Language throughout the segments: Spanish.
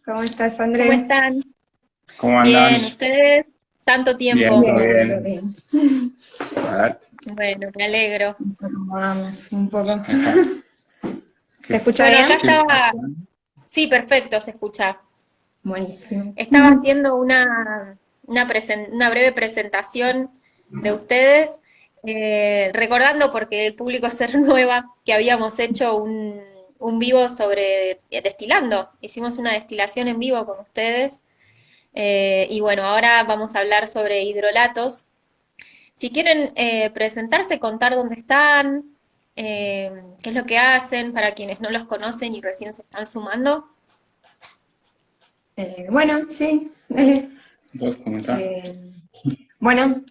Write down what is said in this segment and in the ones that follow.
¿Cómo estás, ¿Cómo André? están? ¿Cómo Bien, andan? ¿ustedes? Tanto Bien, tiempo. todo Bien, todo bien. bien. A ver, Bueno, me alegro. Nos acomodamos un poco. ahí está. ¿Se ¿Qué, escucha Bueno, acá bien? qué estaba, pasa? sí, perfecto, se escucha. Buenísimo. Estaba haciendo una breve presentación de ustedes, recordando, porque el público se renueva, que habíamos hecho un vivo sobre destilando. Hicimos una destilación en vivo con ustedes. Y bueno, ahora vamos a hablar sobre hidrolatos. Si quieren presentarse, contar dónde están, qué es lo que hacen para quienes no los conocen y recién se están sumando. Bueno, sí. ¿Vos comenzás?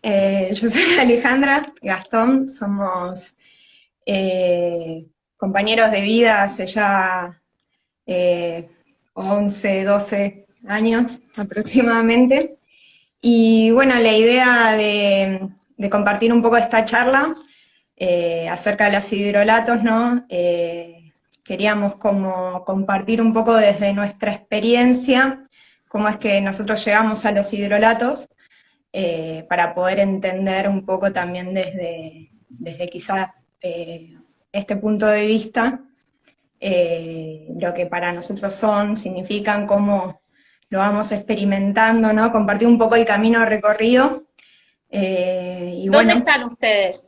Eh, yo soy Alejandra Gastón, somos compañeros de vida hace ya eh, 11, 12 años aproximadamente. Y bueno, la idea de compartir un poco esta charla acerca de los hidrolatos, ¿no? Queríamos como compartir un poco desde nuestra experiencia cómo es que nosotros llegamos a los hidrolatos para poder entender un poco también desde quizás este punto de vista lo que para nosotros son, significan, cómo lo vamos experimentando, ¿no? Compartir un poco el camino recorrido y ¿Dónde bueno, están ustedes?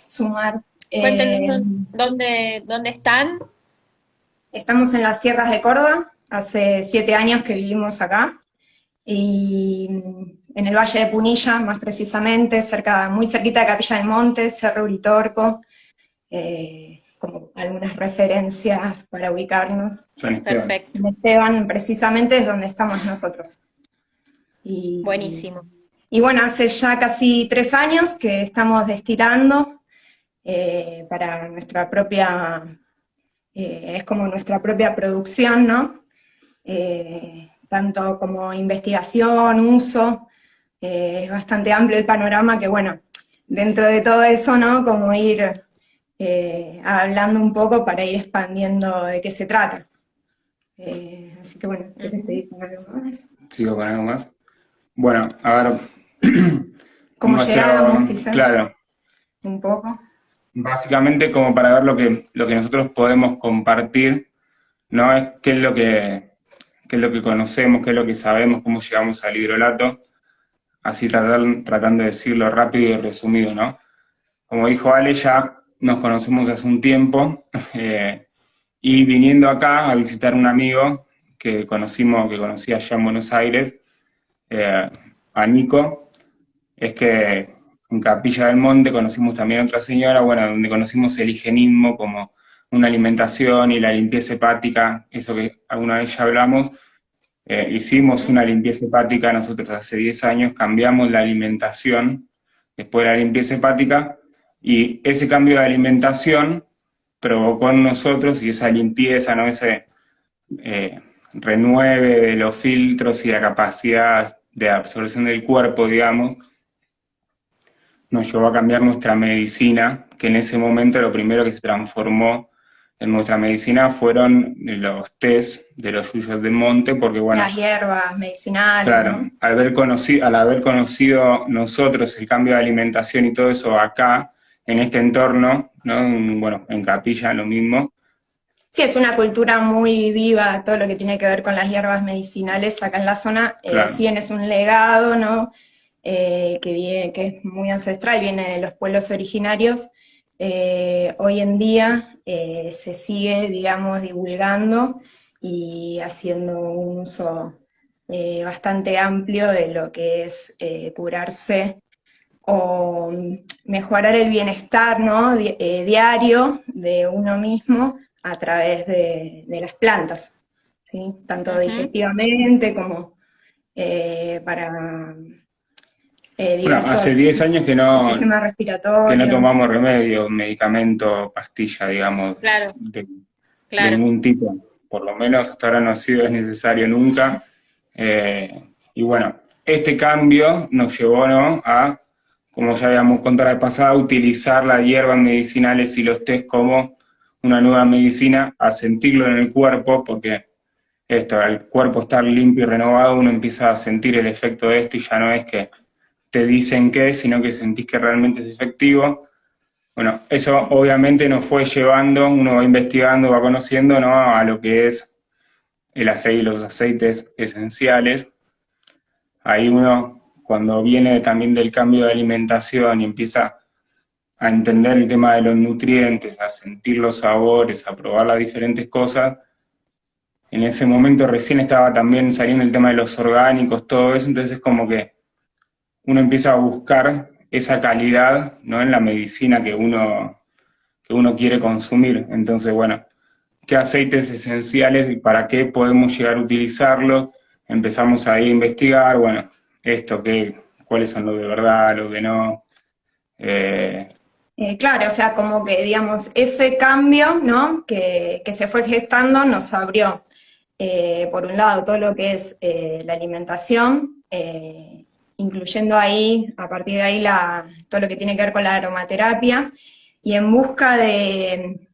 sumar. Cuéntenos dónde están. Estamos en las sierras de Córdoba, hace 7 años que vivimos acá, y en el Valle de Punilla, más precisamente, muy cerquita de Capilla del Monte, Cerro Uritorco, como algunas referencias para ubicarnos. San Esteban. Perfecto, San Esteban, precisamente, es donde estamos nosotros. Y, buenísimo. y bueno, hace ya casi 3 años que estamos destilando para nuestra propia, es como nuestra propia producción, ¿no? Tanto como investigación, uso, es bastante amplio el panorama que, bueno, dentro de todo eso, ¿no? Como ir hablando un poco para ir expandiendo de qué se trata. Así que bueno, ¿quieres Ujú. seguir con algo más? ¿Sigo con algo más? Bueno, a ver, ¿Cómo llegamos, quizás? claro, Un poco. básicamente como para ver lo que nosotros podemos compartir, ¿no? Es qué es lo que conocemos, qué es lo que sabemos, cómo llegamos al hidrolato, así tratando de decirlo rápido y resumido, ¿no? Como dijo Ale, ya nos conocemos hace un tiempo, y viniendo acá a visitar un amigo que conocí allá en Buenos Aires, eh, a Nico, es que en Capilla del Monte conocimos también a otra señora, bueno, donde conocimos el higienismo como una alimentación y la limpieza hepática, eso que alguna vez ya hablamos. Hicimos una limpieza hepática nosotros hace 10 años, cambiamos la alimentación después de la limpieza hepática, y ese cambio de alimentación provocó en nosotros, y esa limpieza, ¿no? Ese eh, renueve de los filtros y la capacidad de absorción del cuerpo, digamos, nos llevó a cambiar nuestra medicina, que en ese momento lo primero que se transformó en nuestra medicina fueron los tés de los yuyos del monte, porque Las bueno, hierbas medicinales, claro, ¿no? al haber conocido nosotros el cambio de alimentación y todo eso acá, en este entorno, ¿no? Bueno, en Capilla lo mismo. Sí, es una cultura muy viva, todo lo que tiene que ver con las hierbas medicinales acá en la zona, si Claro, bien es un legado, ¿no? Que es muy ancestral, viene de los pueblos originarios, hoy en día se sigue, digamos, divulgando y haciendo un uso bastante amplio de lo que es curarse o mejorar el bienestar, ¿no? Diario de uno mismo a través de las plantas, ¿sí? Tanto Ujú. digestivamente como para bueno, hace diversos 10 años el sistema que no respiratorio. tomamos remedio, medicamento, pastilla, digamos, Claro, de claro. ningún tipo. Por lo menos hasta ahora no ha sido necesario nunca. Y bueno, este cambio nos llevó, ¿no? A, como ya habíamos contado la vez pasada, utilizar las hierbas medicinales y los tés como una nueva medicina, a sentirlo en el cuerpo, porque esto, al cuerpo estar limpio y renovado, uno empieza a sentir el efecto de esto y ya no es que te dicen qué, sino que sentís que realmente es efectivo. Bueno, eso obviamente nos fue llevando, uno va investigando, va conociendo, ¿no?, a lo que es el aceite y los aceites esenciales. Ahí uno, cuando viene también del cambio de alimentación y empieza a entender el tema de los nutrientes, a sentir los sabores, a probar las diferentes cosas, en ese momento recién estaba también saliendo el tema de los orgánicos, todo eso, entonces como que uno empieza a buscar esa calidad, ¿no?, en la medicina que uno quiere consumir. Entonces, bueno, ¿qué aceites esenciales y para qué podemos llegar a utilizarlos? Empezamos ahí a investigar, bueno, cuáles son los de verdad, los de no. Claro, o sea, como que, digamos, ese cambio, ¿no?, que se fue gestando nos abrió, por un lado, todo lo que es la alimentación, incluyendo ahí, a partir de ahí, todo lo que tiene que ver con la aromaterapia, y en busca de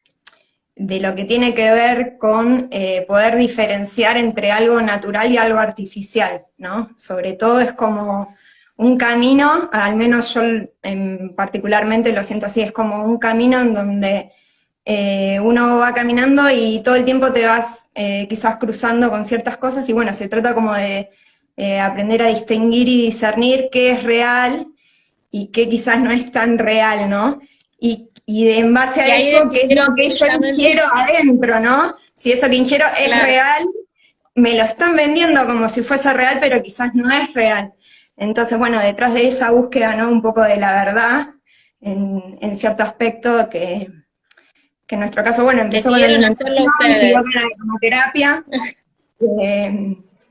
lo que tiene que ver con poder diferenciar entre algo natural y algo artificial, ¿no? Sobre todo es como un camino, al menos yo particularmente lo siento así, es como un camino en donde uno va caminando y todo el tiempo te vas quizás cruzando con ciertas cosas, y bueno, se trata como de aprender a distinguir y discernir qué es real y qué quizás no es tan real, ¿no? Y en base a eso, qué es lo que yo ingiero adentro, ¿no? Si eso que ingiero es real, me lo están vendiendo como si fuese real, pero quizás no es real. Entonces, bueno, detrás de esa búsqueda, ¿no?, un poco de la verdad, en cierto aspecto, que en nuestro caso, bueno, empezó con la alimentación, siguió con la aromaterapia.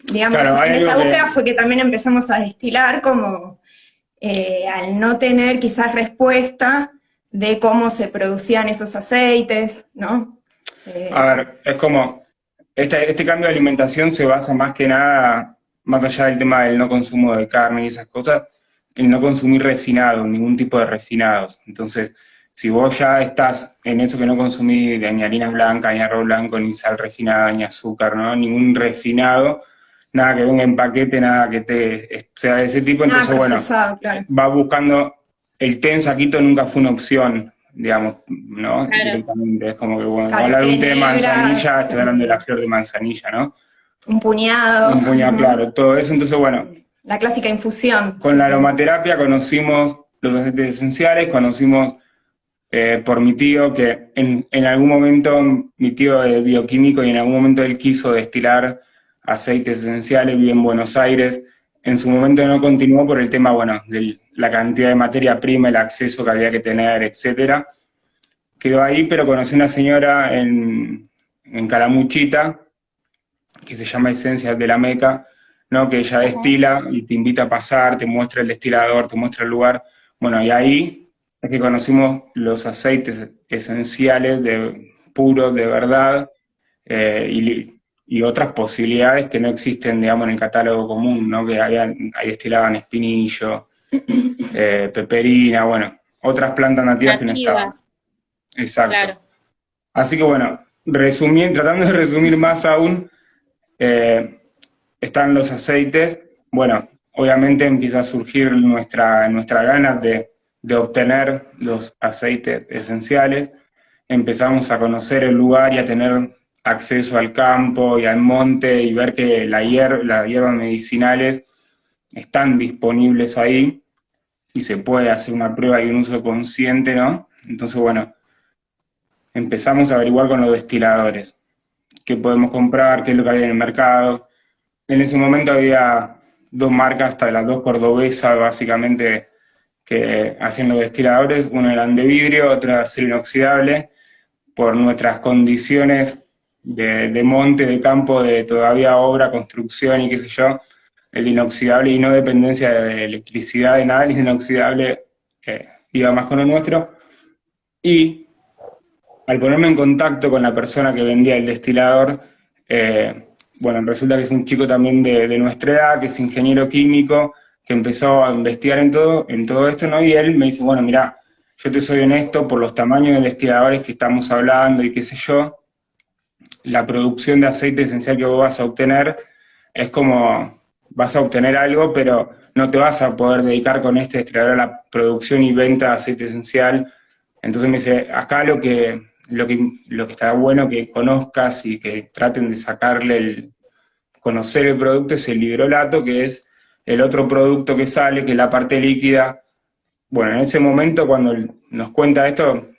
Digamos, Claro, en esa búsqueda fue que también empezamos a destilar como al no tener quizás respuesta de cómo se producían esos aceites, ¿no? A ver, es como, este cambio de alimentación se basa más que nada, más allá del tema del no consumo de carne y esas cosas, el no consumir refinados, ningún tipo de refinados. Entonces, si vos ya estás en eso que no consumís ni harina blanca, ni arroz blanco, ni sal refinada, ni azúcar, ¿no?, ningún refinado, nada que venga en paquete, nada que sea de ese tipo, entonces bueno, claro, va buscando, el té en saquito nunca fue una opción, digamos, ¿no? Claro. Directamente, es como que, bueno, Claro, hablar de un té de negras, manzanilla, estoy hablando de la flor de manzanilla, ¿no? Un puñado. Claro, todo eso, entonces bueno. La clásica infusión. Con la aromaterapia conocimos los aceites esenciales, conocimos por mi tío, que en algún momento, mi tío es bioquímico y en algún momento él quiso destilar aceites esenciales, vive en Buenos Aires. En su momento no continuó por el tema, bueno, de la cantidad de materia prima, el acceso que había que tener, etcétera. Quedó ahí, pero conocí una señora en Calamuchita, que se llama Esencias de la Meca, ¿no?, que ella destila y te invita a pasar, te muestra el destilador, te muestra el lugar. Bueno, y ahí es que conocimos los aceites esenciales, puros, de verdad, y otras posibilidades que no existen, digamos, en el catálogo común, ¿no?, que ahí destilaban espinillo, peperina, bueno, otras plantas nativas que no estaban. Exacto. Claro. Así que bueno, tratando de resumir más aún, están los aceites. Bueno, obviamente empieza a surgir nuestra ganas de obtener los aceites esenciales. Empezamos a conocer el lugar y a tener acceso al campo y al monte y ver que las hierbas medicinales están disponibles ahí y se puede hacer una prueba y un uso consciente, ¿no? Entonces, bueno, empezamos a averiguar con los destiladores qué podemos comprar, qué es lo que había en el mercado. En ese momento había dos marcas, hasta las dos cordobesas, básicamente, que hacían los destiladores. Uno eran de vidrio, otro era acero inoxidable. Por nuestras condiciones de monte, de campo, de todavía obra, construcción y qué sé yo, el inoxidable y no dependencia de electricidad, de nada, el inoxidable iba más con lo nuestro. Y al ponerme en contacto con la persona que vendía el destilador, bueno, resulta que es un chico también de nuestra edad, que es ingeniero químico, que empezó a investigar en todo esto, ¿no? Y él me dice, bueno, mira, yo te soy honesto, por los tamaños de destiladores que estamos hablando y qué sé yo, la producción de aceite esencial que vos vas a obtener es como, vas a obtener algo, pero no te vas a poder dedicar con este extraer a la producción y venta de aceite esencial. Entonces me dice, acá lo que está bueno que conozcas y que traten de sacarle conocer el producto es el hidrolato, que es el otro producto que sale, que es la parte líquida. Bueno, en ese momento cuando nos cuenta esto,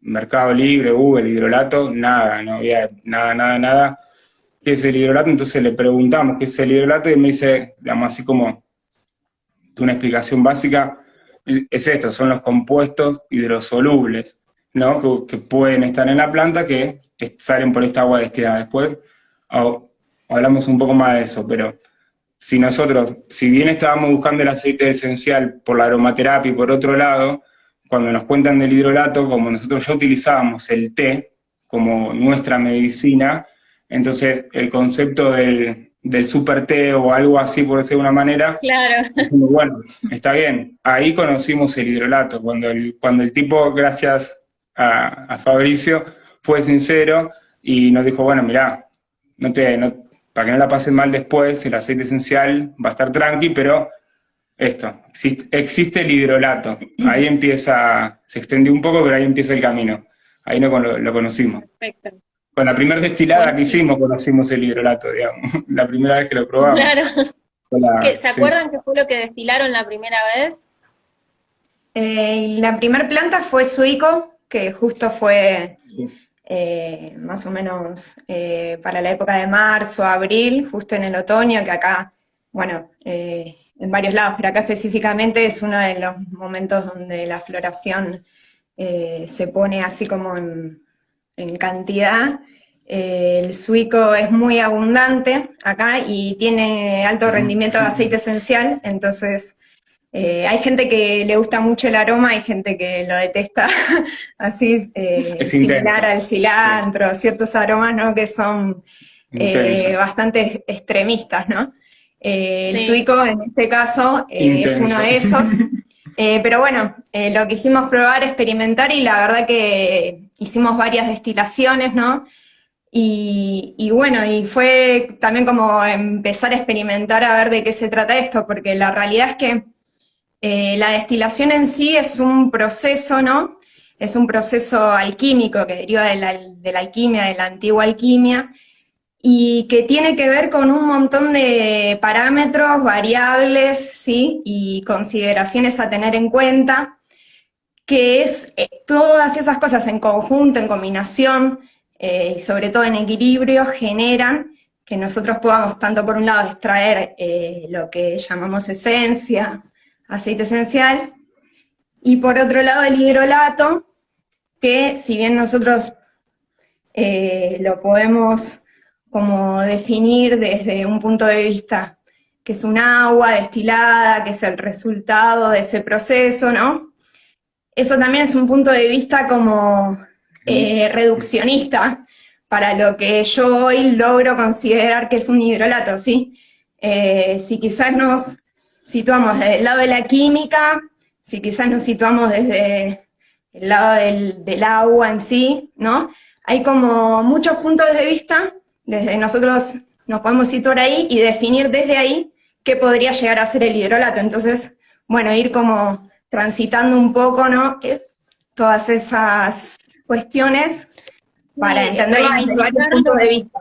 Mercado Libre, Google, hidrolato, nada, no había nada, nada, nada. ¿Qué es el hidrolato? Entonces le preguntamos qué es el hidrolato y él me dice, digamos así como una explicación básica, es esto, son los compuestos hidrosolubles, ¿no? Que pueden estar en la planta, que salen por esta agua destilada. Después hablamos un poco más de eso, pero si nosotros, si bien estábamos buscando el aceite esencial por la aromaterapia y por otro lado, cuando nos cuentan del hidrolato, como nosotros ya utilizábamos el té como nuestra medicina, entonces el concepto del super té o algo así, por decirlo de una manera, Claro. bueno, está bien. Ahí conocimos el hidrolato, cuando el tipo, gracias a Fabricio, fue sincero y nos dijo, bueno, mirá, para que no la pasen mal después, el aceite esencial va a estar tranqui, pero existe el hidrolato. Ahí empieza, se extendió un poco, pero ahí empieza el camino. Ahí lo conocimos. Perfecto. Con la primera destilada que Buenísimo. hicimos, conocimos el hidrolato, digamos. La primera vez que lo probamos. Claro. ¿Se Sí. acuerdan qué fue lo que destilaron la primera vez? La primer planta fue Suico, que justo fue más o menos para la época de marzo, abril, justo en el otoño, que acá, bueno, en varios lados, pero acá específicamente es uno de los momentos donde la floración se pone así como en cantidad. El suico es muy abundante acá y tiene alto rendimiento de aceite esencial, entonces hay gente que le gusta mucho el aroma, hay gente que lo detesta, así Es similar intenso. al cilantro, ciertos aromas, ¿no? Que son Intenso. bastante extremistas, ¿no? El Sí. suico en este caso es uno Intenso. de esos. Pero bueno, lo quisimos probar, experimentar y la verdad que hicimos varias destilaciones, ¿no? Y bueno, y fue también como empezar a experimentar a ver de qué se trata esto, porque la realidad es que la destilación en sí es un proceso, ¿no? Es un proceso alquímico que deriva de la alquimia, de la antigua alquimia, y que tiene que ver con un montón de parámetros, variables, ¿sí? Y consideraciones a tener en cuenta, que es todas esas cosas en conjunto, en combinación, y sobre todo en equilibrio, generan que nosotros podamos, tanto por un lado, extraer lo que llamamos esencia, aceite esencial, y por otro lado el hidrolato, que si bien nosotros lo podemos como definir desde un punto de vista que es un agua destilada, que es el resultado de ese proceso, ¿no? Eso también es un punto de vista como reduccionista para lo que yo hoy logro considerar que es un hidrolato, ¿sí? Si quizás nos situamos desde el lado de la química, si quizás nos situamos desde el lado del agua en sí, ¿no? Hay como muchos puntos de vista, desde nosotros nos podemos situar ahí y definir desde ahí qué podría llegar a ser el hidrolato. Entonces, bueno, ir como transitando un poco, ¿no? Todas esas cuestiones para Sí, entenderlo desde varios puntos de vista.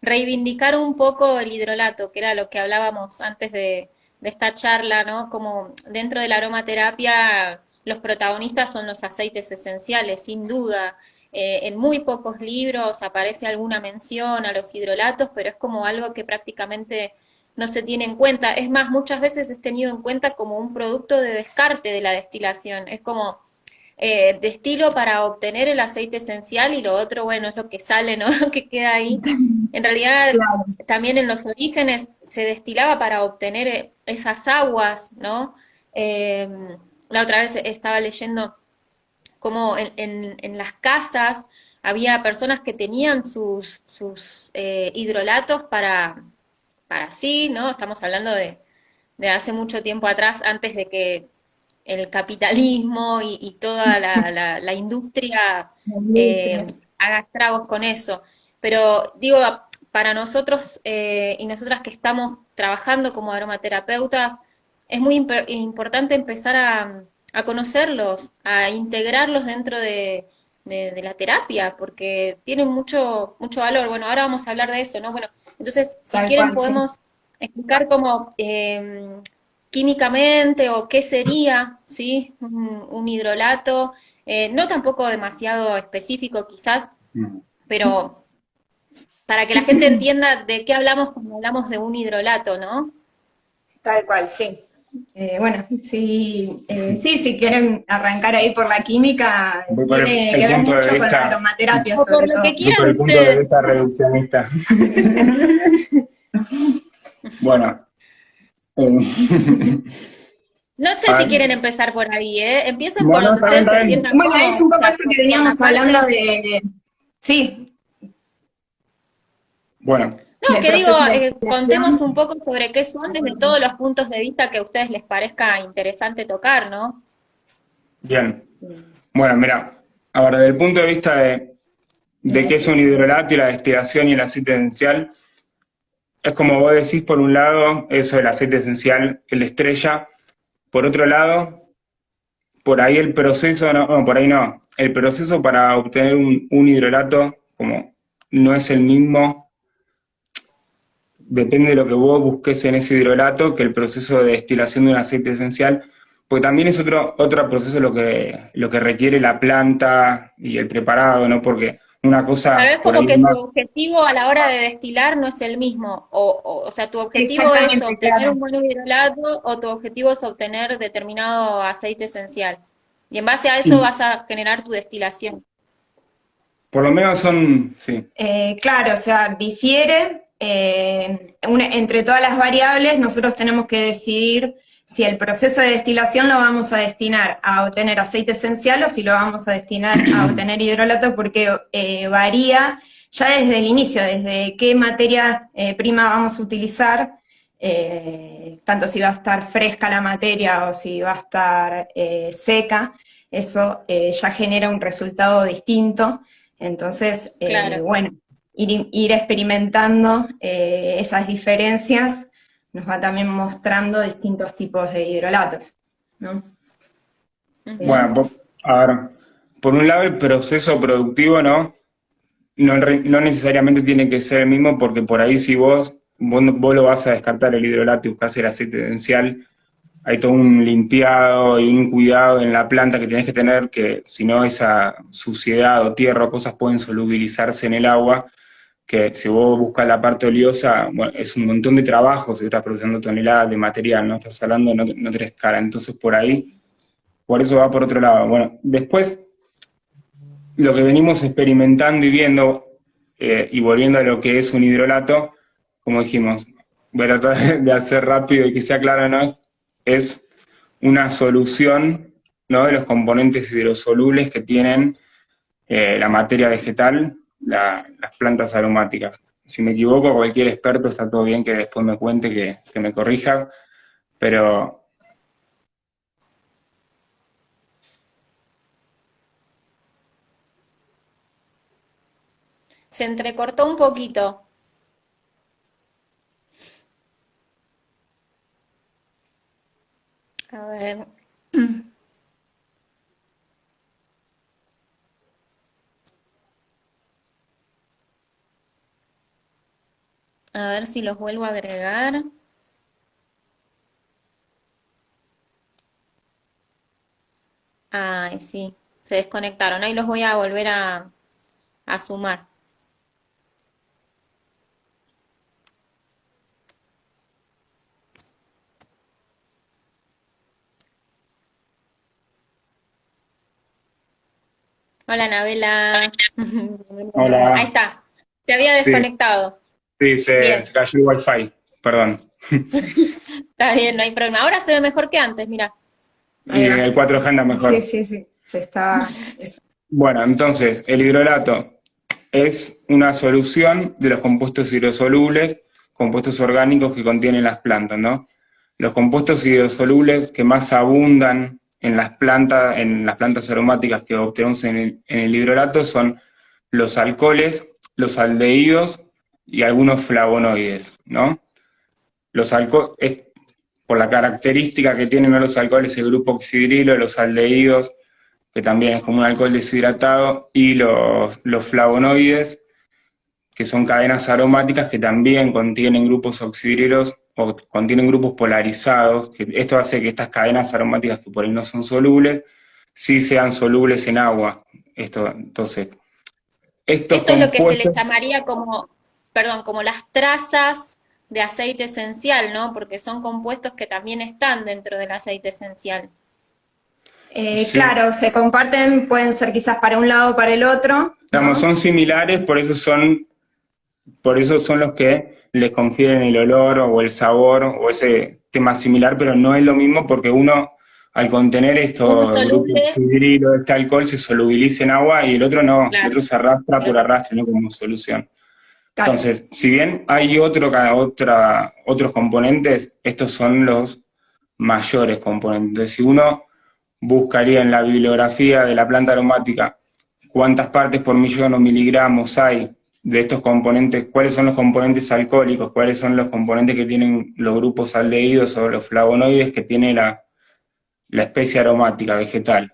reivindicar un poco el hidrolato, que era lo que hablábamos antes de esta charla, ¿no? Como dentro de la aromaterapia los protagonistas son los aceites esenciales, sin duda. En muy pocos libros aparece alguna mención a los hidrolatos, pero es como algo que prácticamente no se tiene en cuenta. Es más, muchas veces es tenido en cuenta como un producto de descarte de la destilación. Es como destilo para obtener el aceite esencial y lo otro, bueno, es lo que sale, ¿no? Que queda ahí. En realidad, Claro. también en los orígenes se destilaba para obtener esas aguas, ¿no? Eh, la otra vez estaba leyendo cómo en las casas había personas que tenían sus hidrolatos para sí, ¿no? Estamos hablando de hace mucho tiempo atrás, antes de que el capitalismo y toda la industria La industria. haga estragos con eso. Pero digo, para nosotros y nosotras que estamos trabajando como aromaterapeutas, es muy importante empezar a conocerlos, a integrarlos dentro de la terapia, porque tienen mucho, mucho valor. Bueno, ahora vamos a hablar de eso, ¿no? Bueno, entonces, si Tal quieren cual, sí. podemos explicar cómo químicamente o qué sería, ¿sí? Un hidrolato, no tampoco demasiado específico quizás, Mm. pero para que la gente entienda de qué hablamos cuando hablamos de un hidrolato, ¿no? Tal cual, sí. Bueno, sí, sí, si quieren arrancar ahí por la química, Voy por tiene el que ver punto de mucho con la vista, aromaterapia O por sobre lo que todo. voy por quieran el punto de ustedes. vista reduccionista. Bueno, eh, No sé si ah, quieren empezar por ahí, ¿eh? Empiecen por bueno, donde está bien, ustedes está se bien. sientan Bueno, es cómodos, un o poco sea, esto que por la veníamos parte... hablando de, sí, No, del que digo, proceso de contemos destilación. un poco sobre qué son desde todos los puntos de vista que a ustedes les parezca interesante tocar, ¿no? Bien. Bueno, mira, ahora, desde el punto de vista De la de qué es un destilación. hidrolato y la destilación y el aceite esencial, es como vos decís, por un lado, eso del aceite esencial, el estrella. Por otro lado, por ahí el proceso, no, por ahí no. El proceso para obtener un hidrolato, como no es el mismo, depende de lo que vos busques en ese hidrolato, que el proceso de destilación de un aceite esencial, porque también es otro proceso lo que requiere la planta y el preparado, ¿no? Porque una Pero cosa es por como ahí que es tu más. objetivo a la hora de destilar no es el mismo. O sea, tu objetivo es Exactamente, obtener claro. un buen hidrolato o tu objetivo es obtener determinado aceite esencial. Y en base a eso Y vas a generar tu destilación. por lo menos son, sí. Claro, o sea, difiere. Entre todas las variables, nosotros tenemos que decidir si el proceso de destilación lo vamos a destinar a obtener aceite esencial o si lo vamos a destinar a obtener hidrolato, porque varía ya desde el inicio, desde qué materia prima vamos a utilizar, tanto si va a estar fresca la materia o si va a estar seca, eso ya genera un resultado distinto. Entonces, Claro. bueno, ir experimentando esas diferencias nos va también mostrando distintos tipos de hidrolatos, ¿no? Ujú. Bueno, a ver, por un lado el proceso productivo, ¿no? No necesariamente tiene que ser el mismo porque por ahí si vos lo vas a descartar el hidrolato y buscas el aceite esencial, hay todo un limpiado y un cuidado en la planta que tenés que tener, que si no esa suciedad o tierra o cosas pueden solubilizarse en el agua, que si vos buscas la parte oleosa, bueno, es un montón de trabajo, si estás produciendo toneladas de material, no estás hablando, no tenés escala, entonces por eso va por otro lado. Bueno, después lo que venimos experimentando y viendo, y volviendo a lo que es un hidrolato, como dijimos, voy a tratar de hacer rápido y que sea claro, ¿no? Es una solución, ¿no?, de los componentes hidrosolubles que tienen la materia vegetal, las plantas aromáticas. Si me equivoco, cualquier experto está todo bien que después me cuente, que me corrija, pero Se entrecortó un poquito. A ver. A ver si los vuelvo a agregar. Ay, sí, se desconectaron. Ahí los voy a volver a sumar. Hola, Anabela. Ahí hola, está. Se había sí, desconectado. sí, Bien, se cayó el wifi, perdón. está bien, no hay problema. Ahora se ve mejor que antes, mira. Ahí Y va. el 4G anda Sí, mejor. sí, sí. Se está. Bueno, entonces, el hidrolato es una solución de los compuestos hidrosolubles, compuestos orgánicos que contienen las plantas, ¿no? Los compuestos hidrosolubles que más abundan en las plantas aromáticas que obtenemos en el hidrolato son los alcoholes, los aldehídos y algunos flavonoides, ¿no? Los alcoholes, por la característica que tienen, ¿no?, los alcoholes, el grupo oxidrilo, los aldehídos, que también es como un alcohol deshidratado, y los flavonoides, que son cadenas aromáticas que también contienen grupos oxidrilos o contienen grupos polarizados, que esto hace que estas cadenas aromáticas que por ahí no son solubles, sí sean solubles en agua. Entonces, estos Esto es lo que se le compuestos... llamaría como, perdón, como las trazas de aceite esencial, ¿no? Porque son compuestos que también están dentro del aceite esencial. Sí. Claro, se comparten, pueden ser quizás para un lado o para el otro, Digamos, ¿no? son similares, por eso son los que les confieren el olor o el sabor o ese tema similar, pero no es lo mismo porque uno, al contener Uno estos grupos soluble, hidrilo, este alcohol, se solubiliza en agua y el otro no, el claro, otro se arrastra por arrastre, no como solución. Claro. Entonces, si bien hay otros componentes, estos son los mayores componentes. Entonces, si uno buscaría en la bibliografía de la planta aromática cuántas partes por millón o miligramos hay de estos componentes, cuáles son los componentes alcohólicos, cuáles son los componentes que tienen los grupos aldehídos o los flavonoides que tiene la especie aromática vegetal,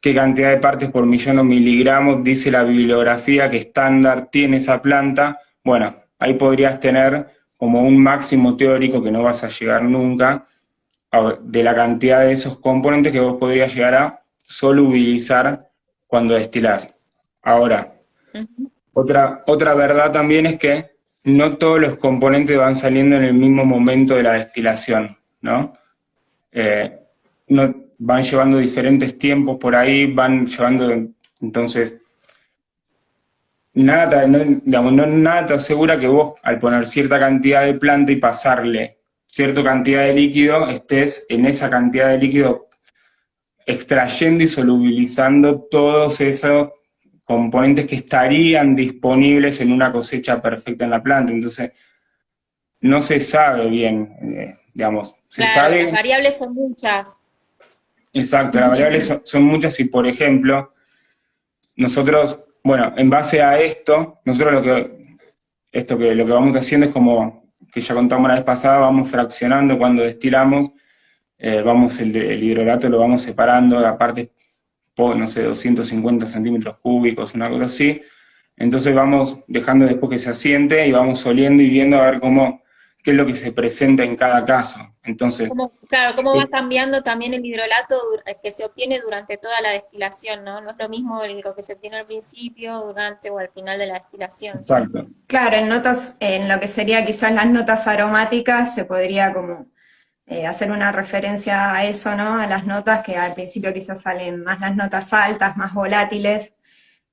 qué cantidad de partes por millón o miligramos dice la bibliografía que estándar tiene esa planta, bueno, ahí podrías tener como un máximo teórico que no vas a llegar nunca, de la cantidad de esos componentes que vos podrías llegar a solubilizar cuando destilás. Ahora, otra verdad también es que no todos los componentes van saliendo en el mismo momento de la destilación, ¿no? Van llevando diferentes tiempos por ahí, van llevando, entonces, nada te asegura que vos, al poner cierta cantidad de planta y pasarle cierta cantidad de líquido, estés en esa cantidad de líquido extrayendo y solubilizando todos esos componentes que estarían disponibles en una cosecha perfecta en la planta. Entonces, no se sabe bien, digamos, se claro, sabe... las variables son muchas. Exacto, las variables son muchas y, por ejemplo, nosotros, bueno, en base a esto, nosotros lo que vamos haciendo es como, que ya contamos la vez pasada, vamos fraccionando cuando destilamos, el hidrolato lo vamos separando a partes, no sé, 250 centímetros cúbicos, una cosa así. Entonces vamos dejando después que se asiente y vamos oliendo y viendo a ver qué es lo que se presenta en cada caso. Entonces, Claro, cómo va cambiando también el hidrolato que se obtiene durante toda la destilación, ¿no? No es lo mismo lo que se obtiene al principio, durante o al final de la destilación. exacto. Claro, en lo que sería quizás las notas aromáticas, se podría como hacer una referencia a eso, ¿no? A las notas que al principio quizás salen más las notas altas, más volátiles,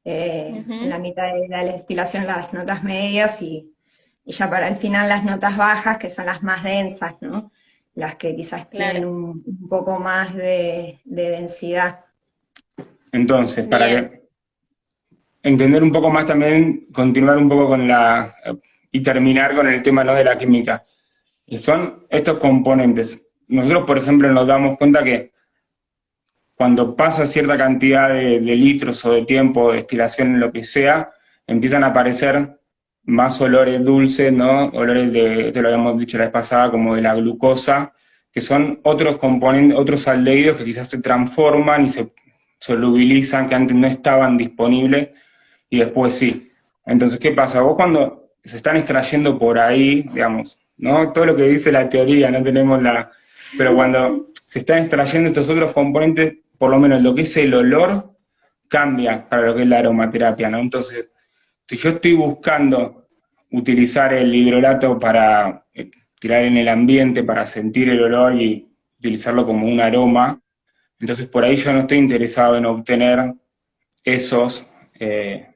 en la mitad de la destilación las notas medias y ya para el final las notas bajas, que son las más densas, ¿no? Las que quizás tienen un poco más de densidad. Entonces, para que entender un poco más también, continuar un poco y terminar con el tema, ¿no?, de la química. Y son estos componentes. Nosotros, por ejemplo, nos damos cuenta que cuando pasa cierta cantidad de litros o de tiempo de destilación en lo que sea, empiezan a aparecer más olores dulces, ¿no? Olores te lo habíamos dicho la vez pasada, como de la glucosa, que son otros componentes, otros aldehídos que quizás se transforman y se solubilizan, que antes no estaban disponibles, y después sí. Entonces, ¿qué pasa? Vos cuando se están extrayendo por ahí, digamos, ¿no? Todo lo que dice la teoría, no tenemos pero cuando se están extrayendo estos otros componentes, por lo menos lo que es el olor, cambia para lo que es la aromaterapia, ¿no? Entonces, si yo estoy buscando utilizar el hidrolato para tirar en el ambiente, para sentir el olor y utilizarlo como un aroma, entonces por ahí yo no estoy interesado en obtener esos,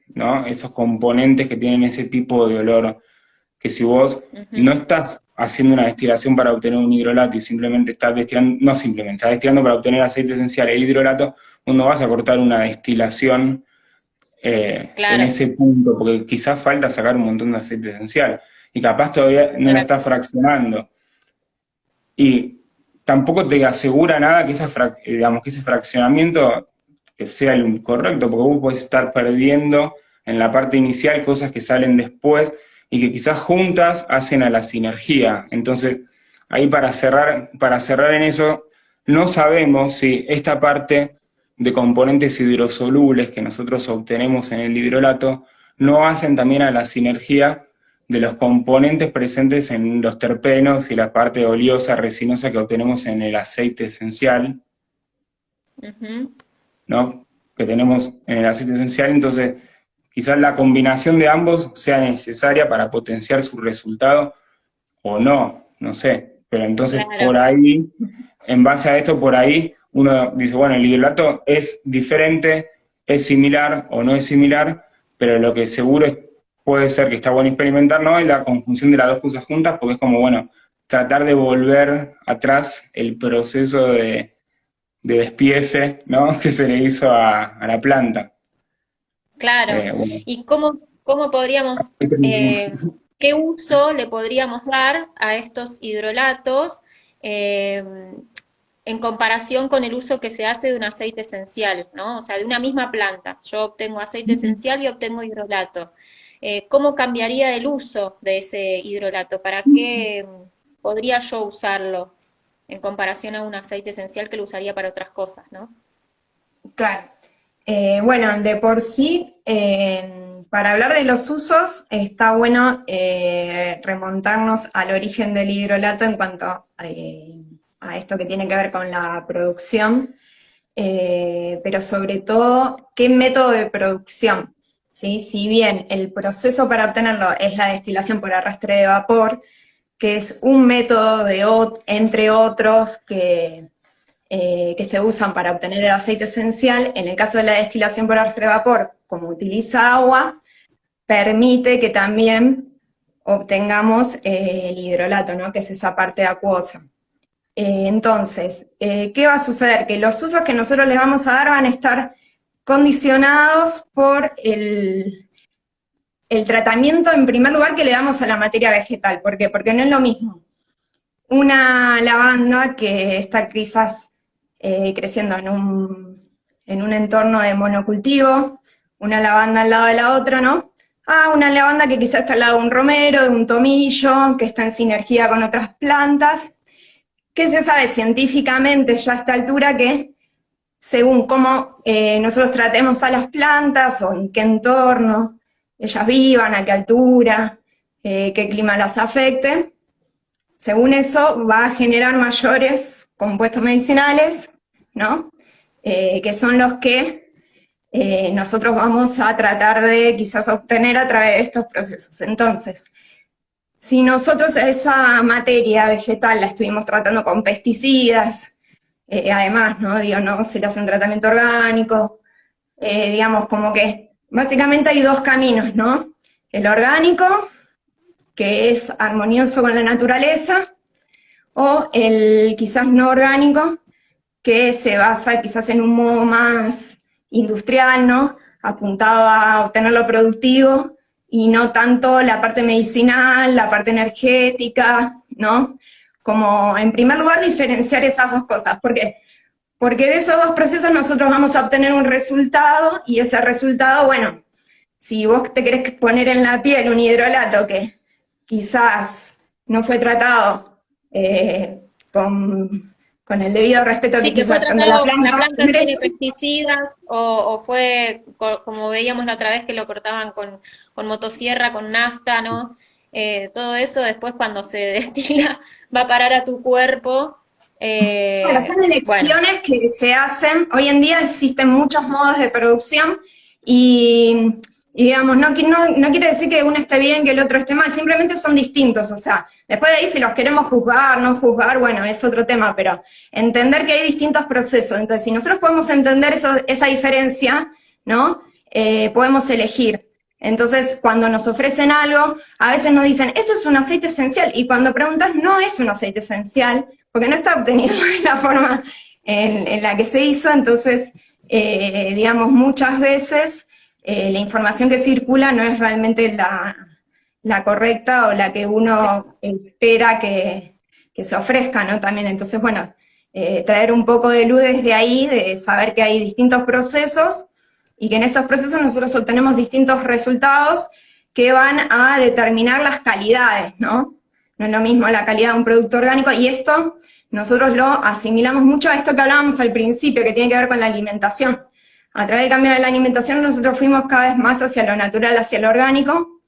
¿no?, esos componentes que tienen ese tipo de olor, que si vos no estás haciendo una destilación para obtener un hidrolato y simplemente estás destilando, no simplemente, estás destilando para obtener aceite esencial e hidrolato, vos no vas a cortar una destilación en ese punto, porque quizás falta sacar un montón de aceite esencial y capaz todavía no la está fraccionando. Y tampoco te asegura nada que que ese fraccionamiento sea el correcto, porque vos podés estar perdiendo en la parte inicial, cosas que salen después y que quizás juntas hacen a la sinergia. Entonces, ahí para cerrar en eso, no sabemos si esta parte de componentes hidrosolubles que nosotros obtenemos en el hidrolato no hacen también a la sinergia de los componentes presentes en los terpenos y la parte oleosa, resinosa que obtenemos en el aceite esencial, ¿no? Que tenemos en el aceite esencial. Entonces, quizás la combinación de ambos sea necesaria para potenciar su resultado o no, no sé. Pero entonces por ahí, en base a esto, por ahí uno dice, bueno, el hidrolato es diferente, es similar o no es similar, pero lo que seguro puede ser que está bueno experimentar, ¿no? Es la conjunción de las dos cosas juntas, porque es como, bueno, tratar de volver atrás el proceso de despiece, ¿no? Que se le hizo a la planta. Claro. Bueno. ¿Y cómo podríamos, qué uso le podríamos dar a estos hidrolatos en comparación con el uso que se hace de un aceite esencial, ¿no? O sea, de una misma planta. Yo obtengo aceite esencial y obtengo hidrolato. ¿Cómo cambiaría el uso de ese hidrolato? ¿Para qué podría yo usarlo en comparación a un aceite esencial que lo usaría para otras cosas, ¿no? Claro. Bueno, de por sí, para hablar de los usos, está bueno remontarnos al origen del hidrolato en cuanto a esto que tiene que ver con la producción, pero sobre todo, ¿qué método de producción? ¿Sí? Si bien el proceso para obtenerlo es la destilación por arrastre de vapor, que es un método entre otros que se usan para obtener el aceite esencial, en el caso de la destilación por arrastre de vapor, como utiliza agua, permite que también obtengamos el hidrolato, ¿no? Que es esa parte acuosa. Entonces, ¿qué va a suceder? Que los usos que nosotros les vamos a dar van a estar condicionados por el tratamiento, en primer lugar, que le damos a la materia vegetal. ¿Por qué? Porque no es lo mismo una lavanda que está quizás creciendo en un entorno de monocultivo, una lavanda al lado de la otra, ¿no? Una lavanda que quizás está al lado de un romero, de un tomillo, que está en sinergia con otras plantas, que se sabe científicamente ya a esta altura que según cómo nosotros tratemos a las plantas o en qué entorno ellas vivan, a qué altura, qué clima las afecte, según eso va a generar mayores compuestos medicinales, ¿no? Que son los que nosotros vamos a tratar de quizás obtener a través de estos procesos. Entonces, si nosotros esa materia vegetal la estuvimos tratando con pesticidas, además, ¿no? Digo, no se le hace un tratamiento orgánico, digamos, como que básicamente hay dos caminos, ¿no? El orgánico, que es armonioso con la naturaleza, o el quizás no orgánico, que se basa quizás en un modo más industrial, ¿no? Apuntado a obtener lo productivo, y no tanto la parte medicinal, la parte energética, ¿no? Como, en primer lugar, diferenciar esas dos cosas. ¿Por qué? Porque de esos dos procesos nosotros vamos a obtener un resultado, y ese resultado, bueno, si vos te querés poner en la piel un hidrolato que quizás no fue tratado con el debido respeto Sí, que que fue quizás tanto la tratado, la planta planta tiene merece. pesticidas, o fue, como veíamos la otra vez, que lo cortaban con motosierra, con nafta, ¿no? Todo eso después cuando se destila va a parar a tu cuerpo. Bueno, son Bueno, elecciones que se hacen. Hoy en día existen muchos modos de producción y digamos, no quiere decir que uno esté bien, que el otro esté mal, simplemente son distintos. O sea, después de ahí si los queremos juzgar, no juzgar, bueno, es otro tema, pero entender que hay distintos procesos. Entonces, si nosotros podemos entender esa diferencia, ¿no? Podemos elegir. Entonces, cuando nos ofrecen algo, a veces nos dicen, esto es un aceite esencial, y cuando preguntas, no es un aceite esencial, porque no está obtenido de la forma en la que se hizo. Entonces, digamos, muchas veces la información que circula no es realmente la correcta o la que uno espera que se ofrezca, ¿no? También, entonces, bueno, traer un poco de luz desde ahí, de saber que hay distintos procesos, y que en esos procesos nosotros obtenemos distintos resultados que van a determinar las calidades, ¿no? No es lo mismo la calidad de un producto orgánico, y esto nosotros lo asimilamos mucho a esto que hablábamos al principio, que tiene que ver con la alimentación. A través del cambio de la alimentación nosotros fuimos cada vez más hacia lo natural, hacia lo orgánico,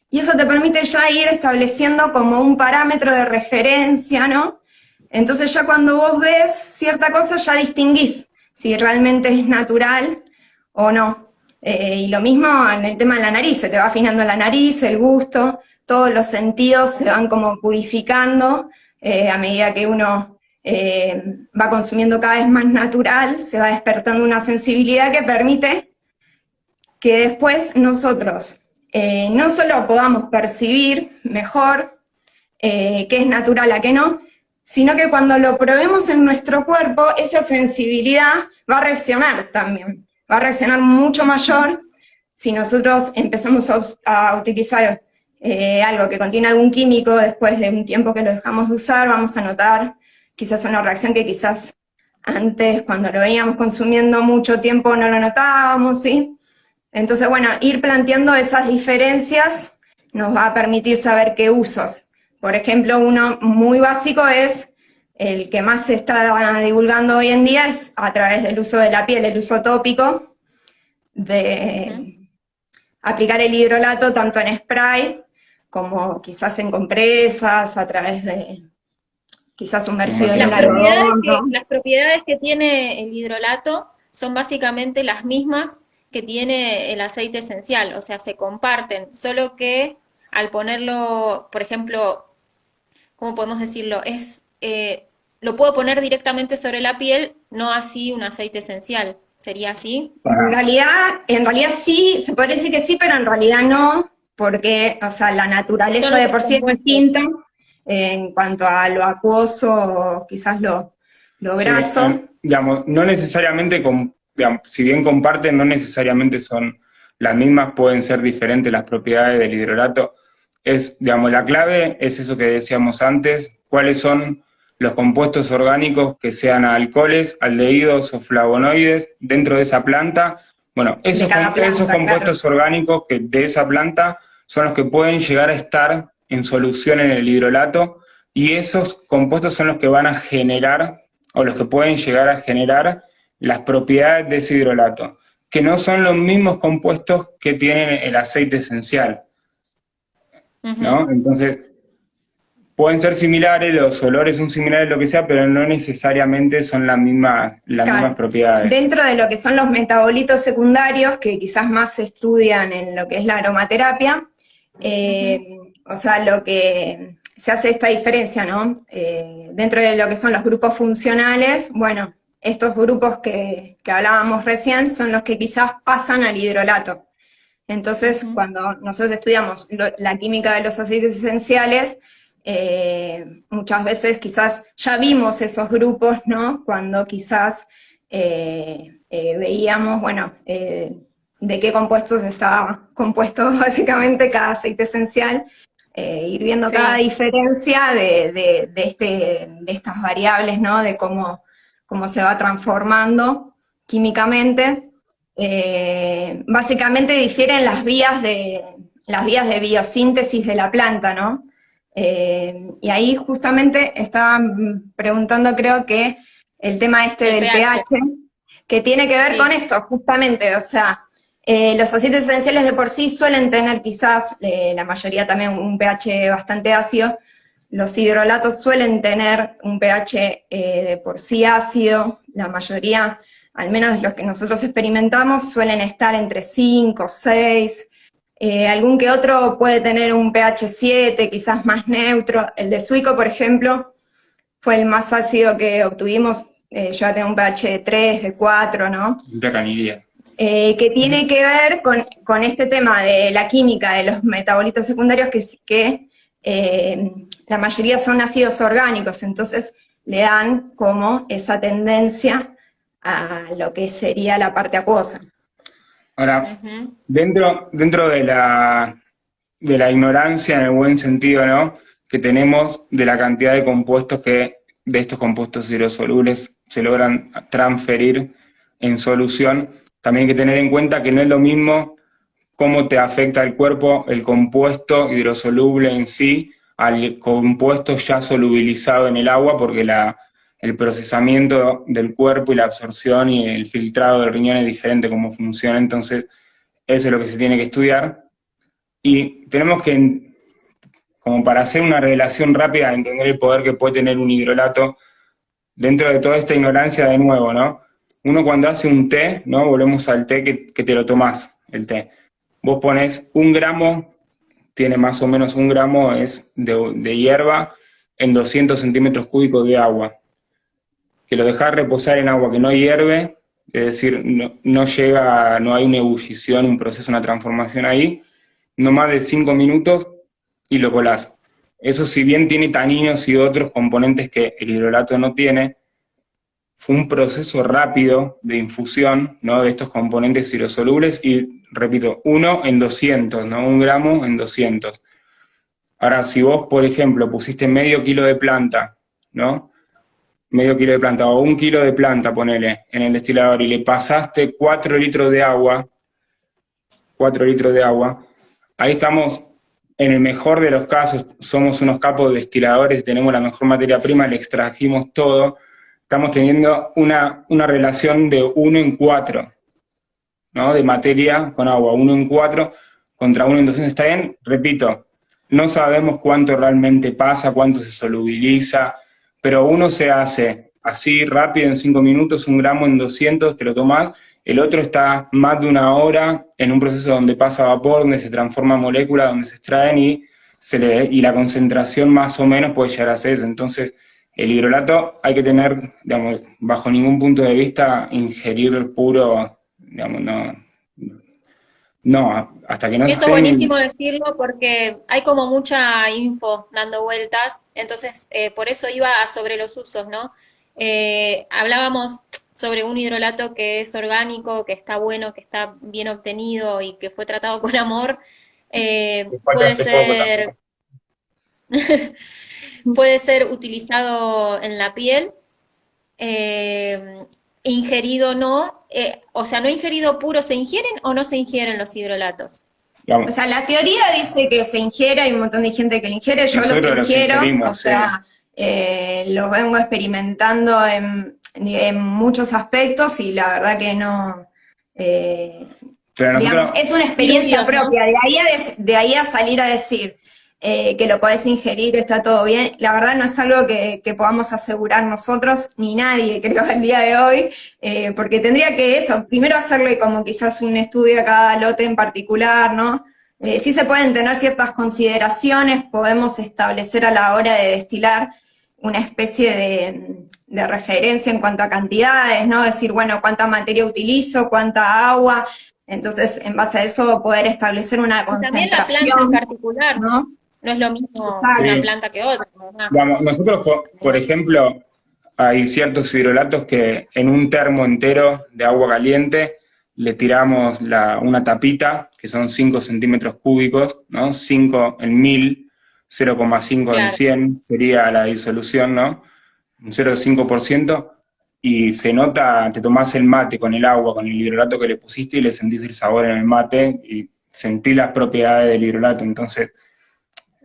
y eso te permite ya ir estableciendo como un parámetro de referencia, ¿no? Entonces ya cuando vos ves cierta cosa ya distinguís si realmente es natural o no. Y lo mismo en el tema de la nariz, se te va afinando la nariz, el gusto, todos los sentidos se van como purificando a medida que uno va consumiendo cada vez más natural, se va despertando una sensibilidad que permite que después nosotros no solo podamos percibir mejor qué es natural a qué no, sino que cuando lo probemos en nuestro cuerpo, esa sensibilidad va a reaccionar también, va a reaccionar mucho mayor si nosotros empezamos a utilizar algo que contiene algún químico. Después de un tiempo que lo dejamos de usar, vamos a notar quizás una reacción que quizás antes, cuando lo veníamos consumiendo mucho tiempo, no lo notábamos, ¿sí? Entonces, bueno, ir planteando esas diferencias nos va a permitir saber qué usos. Por ejemplo, uno muy básico es, el que más se está divulgando hoy en día, es a través del uso de la piel, el uso tópico, de aplicar el hidrolato tanto en spray, como quizás en compresas, a través de quizás sumergido en el algodón, ¿no? Las propiedades que tiene el hidrolato son básicamente las mismas que tiene el aceite esencial, o sea, se comparten, solo que al ponerlo, por ejemplo, ¿cómo podemos decirlo? Lo puedo poner directamente sobre la piel, no así un aceite esencial. ¿Sería así? En realidad sí, se podría decir que sí, pero en realidad no, porque, o sea, la naturaleza de por sí es distinta en cuanto a lo acuoso, quizás lo graso. Sí, digamos, no necesariamente, digamos, si bien comparten, no necesariamente son las mismas, pueden ser diferentes las propiedades del hidrolato. Digamos, la clave es eso que decíamos antes, cuáles son los compuestos orgánicos que sean alcoholes, aldehídos o flavonoides dentro de esa planta. Bueno, esos compuestos orgánicos de esa planta son los que pueden llegar a estar en solución en el hidrolato, y esos compuestos son los que van a generar, o los que pueden llegar a generar, las propiedades de ese hidrolato, que no son los mismos compuestos que tienen el aceite esencial, ¿no? Entonces, pueden ser similares, los olores son similares, lo que sea, pero no necesariamente son las mismas propiedades. Dentro de lo que son los metabolitos secundarios, que quizás más se estudian en lo que es la aromaterapia, o sea, lo que se hace esta diferencia, ¿no? Dentro de lo que son los grupos funcionales, bueno, estos grupos que hablábamos recién son los que quizás pasan al hidrolato. Entonces, cuando nosotros estudiamos la química de los aceites esenciales, muchas veces quizás ya vimos esos grupos, ¿no? Cuando quizás veíamos, bueno, de qué compuestos estaba compuesto básicamente cada aceite esencial, ir viendo cada diferencia de estas variables, ¿no? De cómo se va transformando químicamente. Básicamente difieren las vías de biosíntesis de la planta, ¿no? Y ahí justamente estaban preguntando, creo que el tema del pH, que tiene que ver con esto, justamente, o sea, los aceites esenciales de por sí suelen tener quizás, la mayoría también, un pH bastante ácido. Los hidrolatos suelen tener un pH de por sí ácido, la mayoría, al menos los que nosotros experimentamos, suelen estar entre 5, 6, algún que otro puede tener un pH 7, quizás más neutro. El de Suico, por ejemplo, fue el más ácido que obtuvimos, yo a tener un pH de 3, de 4, ¿no? Que tiene que ver con este tema de la química de los metabolitos secundarios, que la mayoría son ácidos orgánicos, entonces le dan como esa tendencia a lo que sería la parte acuosa. Ahora, dentro de la ignorancia, en el buen sentido, ¿no?, que tenemos de la cantidad de compuestos de estos compuestos hidrosolubles se logran transferir en solución, también hay que tener en cuenta que no es lo mismo cómo te afecta el cuerpo el compuesto hidrosoluble en sí al compuesto ya solubilizado en el agua, porque el procesamiento del cuerpo y la absorción y el filtrado del riñón es diferente cómo funciona, entonces eso es lo que se tiene que estudiar. Y tenemos que, como para hacer una relación rápida, de entender el poder que puede tener un hidrolato, dentro de toda esta ignorancia de nuevo, ¿no? Uno cuando hace un té, ¿no? Volvemos al té que te lo tomás, el té. Vos pones 1 gramo, tiene más o menos 1 gramo es de hierba en 200 centímetros cúbicos de agua. Que lo dejás reposar en agua que no hierve, es decir, no llega, no hay una ebullición, un proceso, una transformación ahí, no más de 5 minutos y lo colás. Eso, si bien tiene taninos y otros componentes que el hidrolato no tiene, fue un proceso rápido de infusión, ¿no? De estos componentes hidrosolubles y, repito, 1 en 200, ¿no? 1 gramo en 200. Ahora, si vos, por ejemplo, pusiste medio kilo de planta, ¿no? Medio kilo de planta o 1 kilo de planta, ponele, en el destilador y le pasaste 4 litros de agua, 4 litros de agua, ahí estamos, en el mejor de los casos, somos unos capos destiladores, tenemos la mejor materia prima, le extrajimos todo, estamos teniendo una relación de 1 en 4, ¿no? De materia con agua, 1 en 4 contra 1 en 200, ¿está bien? Repito, no sabemos cuánto realmente pasa, cuánto se solubiliza, pero uno se hace así rápido en 5 minutos, 1 gramo en 200, te lo tomás, el otro está más de 1 hora en un proceso donde pasa vapor, donde se transforma molécula, donde se extraen y la concentración más o menos puede llegar a ser esa. Entonces, el hidrolato hay que tener, digamos, bajo ningún punto de vista, ingerir puro, digamos, no, hasta que no Eso es estén... buenísimo decirlo porque hay como mucha info dando vueltas, entonces por eso iba a sobre los usos, ¿no? Hablábamos sobre un hidrolato que es orgánico, que está bueno, que está bien obtenido y que fue tratado con amor. Puede ser, puede ser utilizado en la piel, ingerido no, o sea, no ingerido puro, ¿se ingieren o no se ingieren los hidrolatos? O sea, la teoría dice que se ingiere, hay un montón de gente que lo ingiere, yo Nosotros los ingiero, ingerimos, o sea, los vengo experimentando en muchos aspectos y la verdad que no, Pero digamos, nosotros, es una experiencia Diluidos, ¿no? propia, de ahí a salir a decir que lo podés ingerir, está todo bien, la verdad no es algo que podamos asegurar nosotros, ni nadie creo al día de hoy, porque tendría que eso, primero hacerle como quizás un estudio a cada lote en particular, ¿no? Sí se pueden tener ciertas consideraciones, podemos establecer a la hora de destilar una especie de referencia en cuanto a cantidades, ¿no? Decir, bueno, cuánta materia utilizo, cuánta agua, entonces en base a eso poder establecer una También la planta en concentración, particular, ¿no? no es lo mismo Exacto. una Sí. planta que otra, además. digamos, nosotros, por ejemplo, hay ciertos hidrolatos que en un termo entero de agua caliente le tiramos una tapita, que son 5 centímetros cúbicos, ¿no? 5 en 1000, 0,5 en Claro. 100 sería la disolución, ¿no? Un 0,5%, y se nota, te tomás el mate con el agua, con el hidrolato que le pusiste y le sentís el sabor en el mate y sentís las propiedades del hidrolato. Entonces,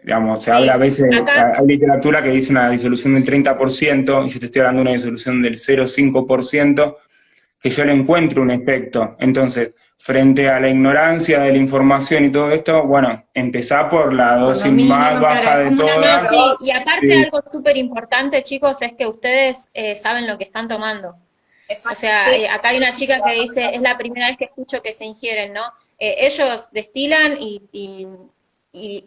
digamos, se Sí, habla a veces, acá, hay literatura que dice una disolución del 30%, y yo te estoy hablando de una disolución del 0,5%, que yo le encuentro un efecto. Entonces, frente a la ignorancia de la información y todo esto, bueno, empezá por la lo dosis mínimo, más baja claro, de es como una no, todas. sí, y aparte Sí. algo súper importante, chicos, es que ustedes saben lo que están tomando. O sea, Sí, acá hay una sí, chica sí, que dice, es la primera vez que escucho que se ingieren, ¿no? Ellos destilan y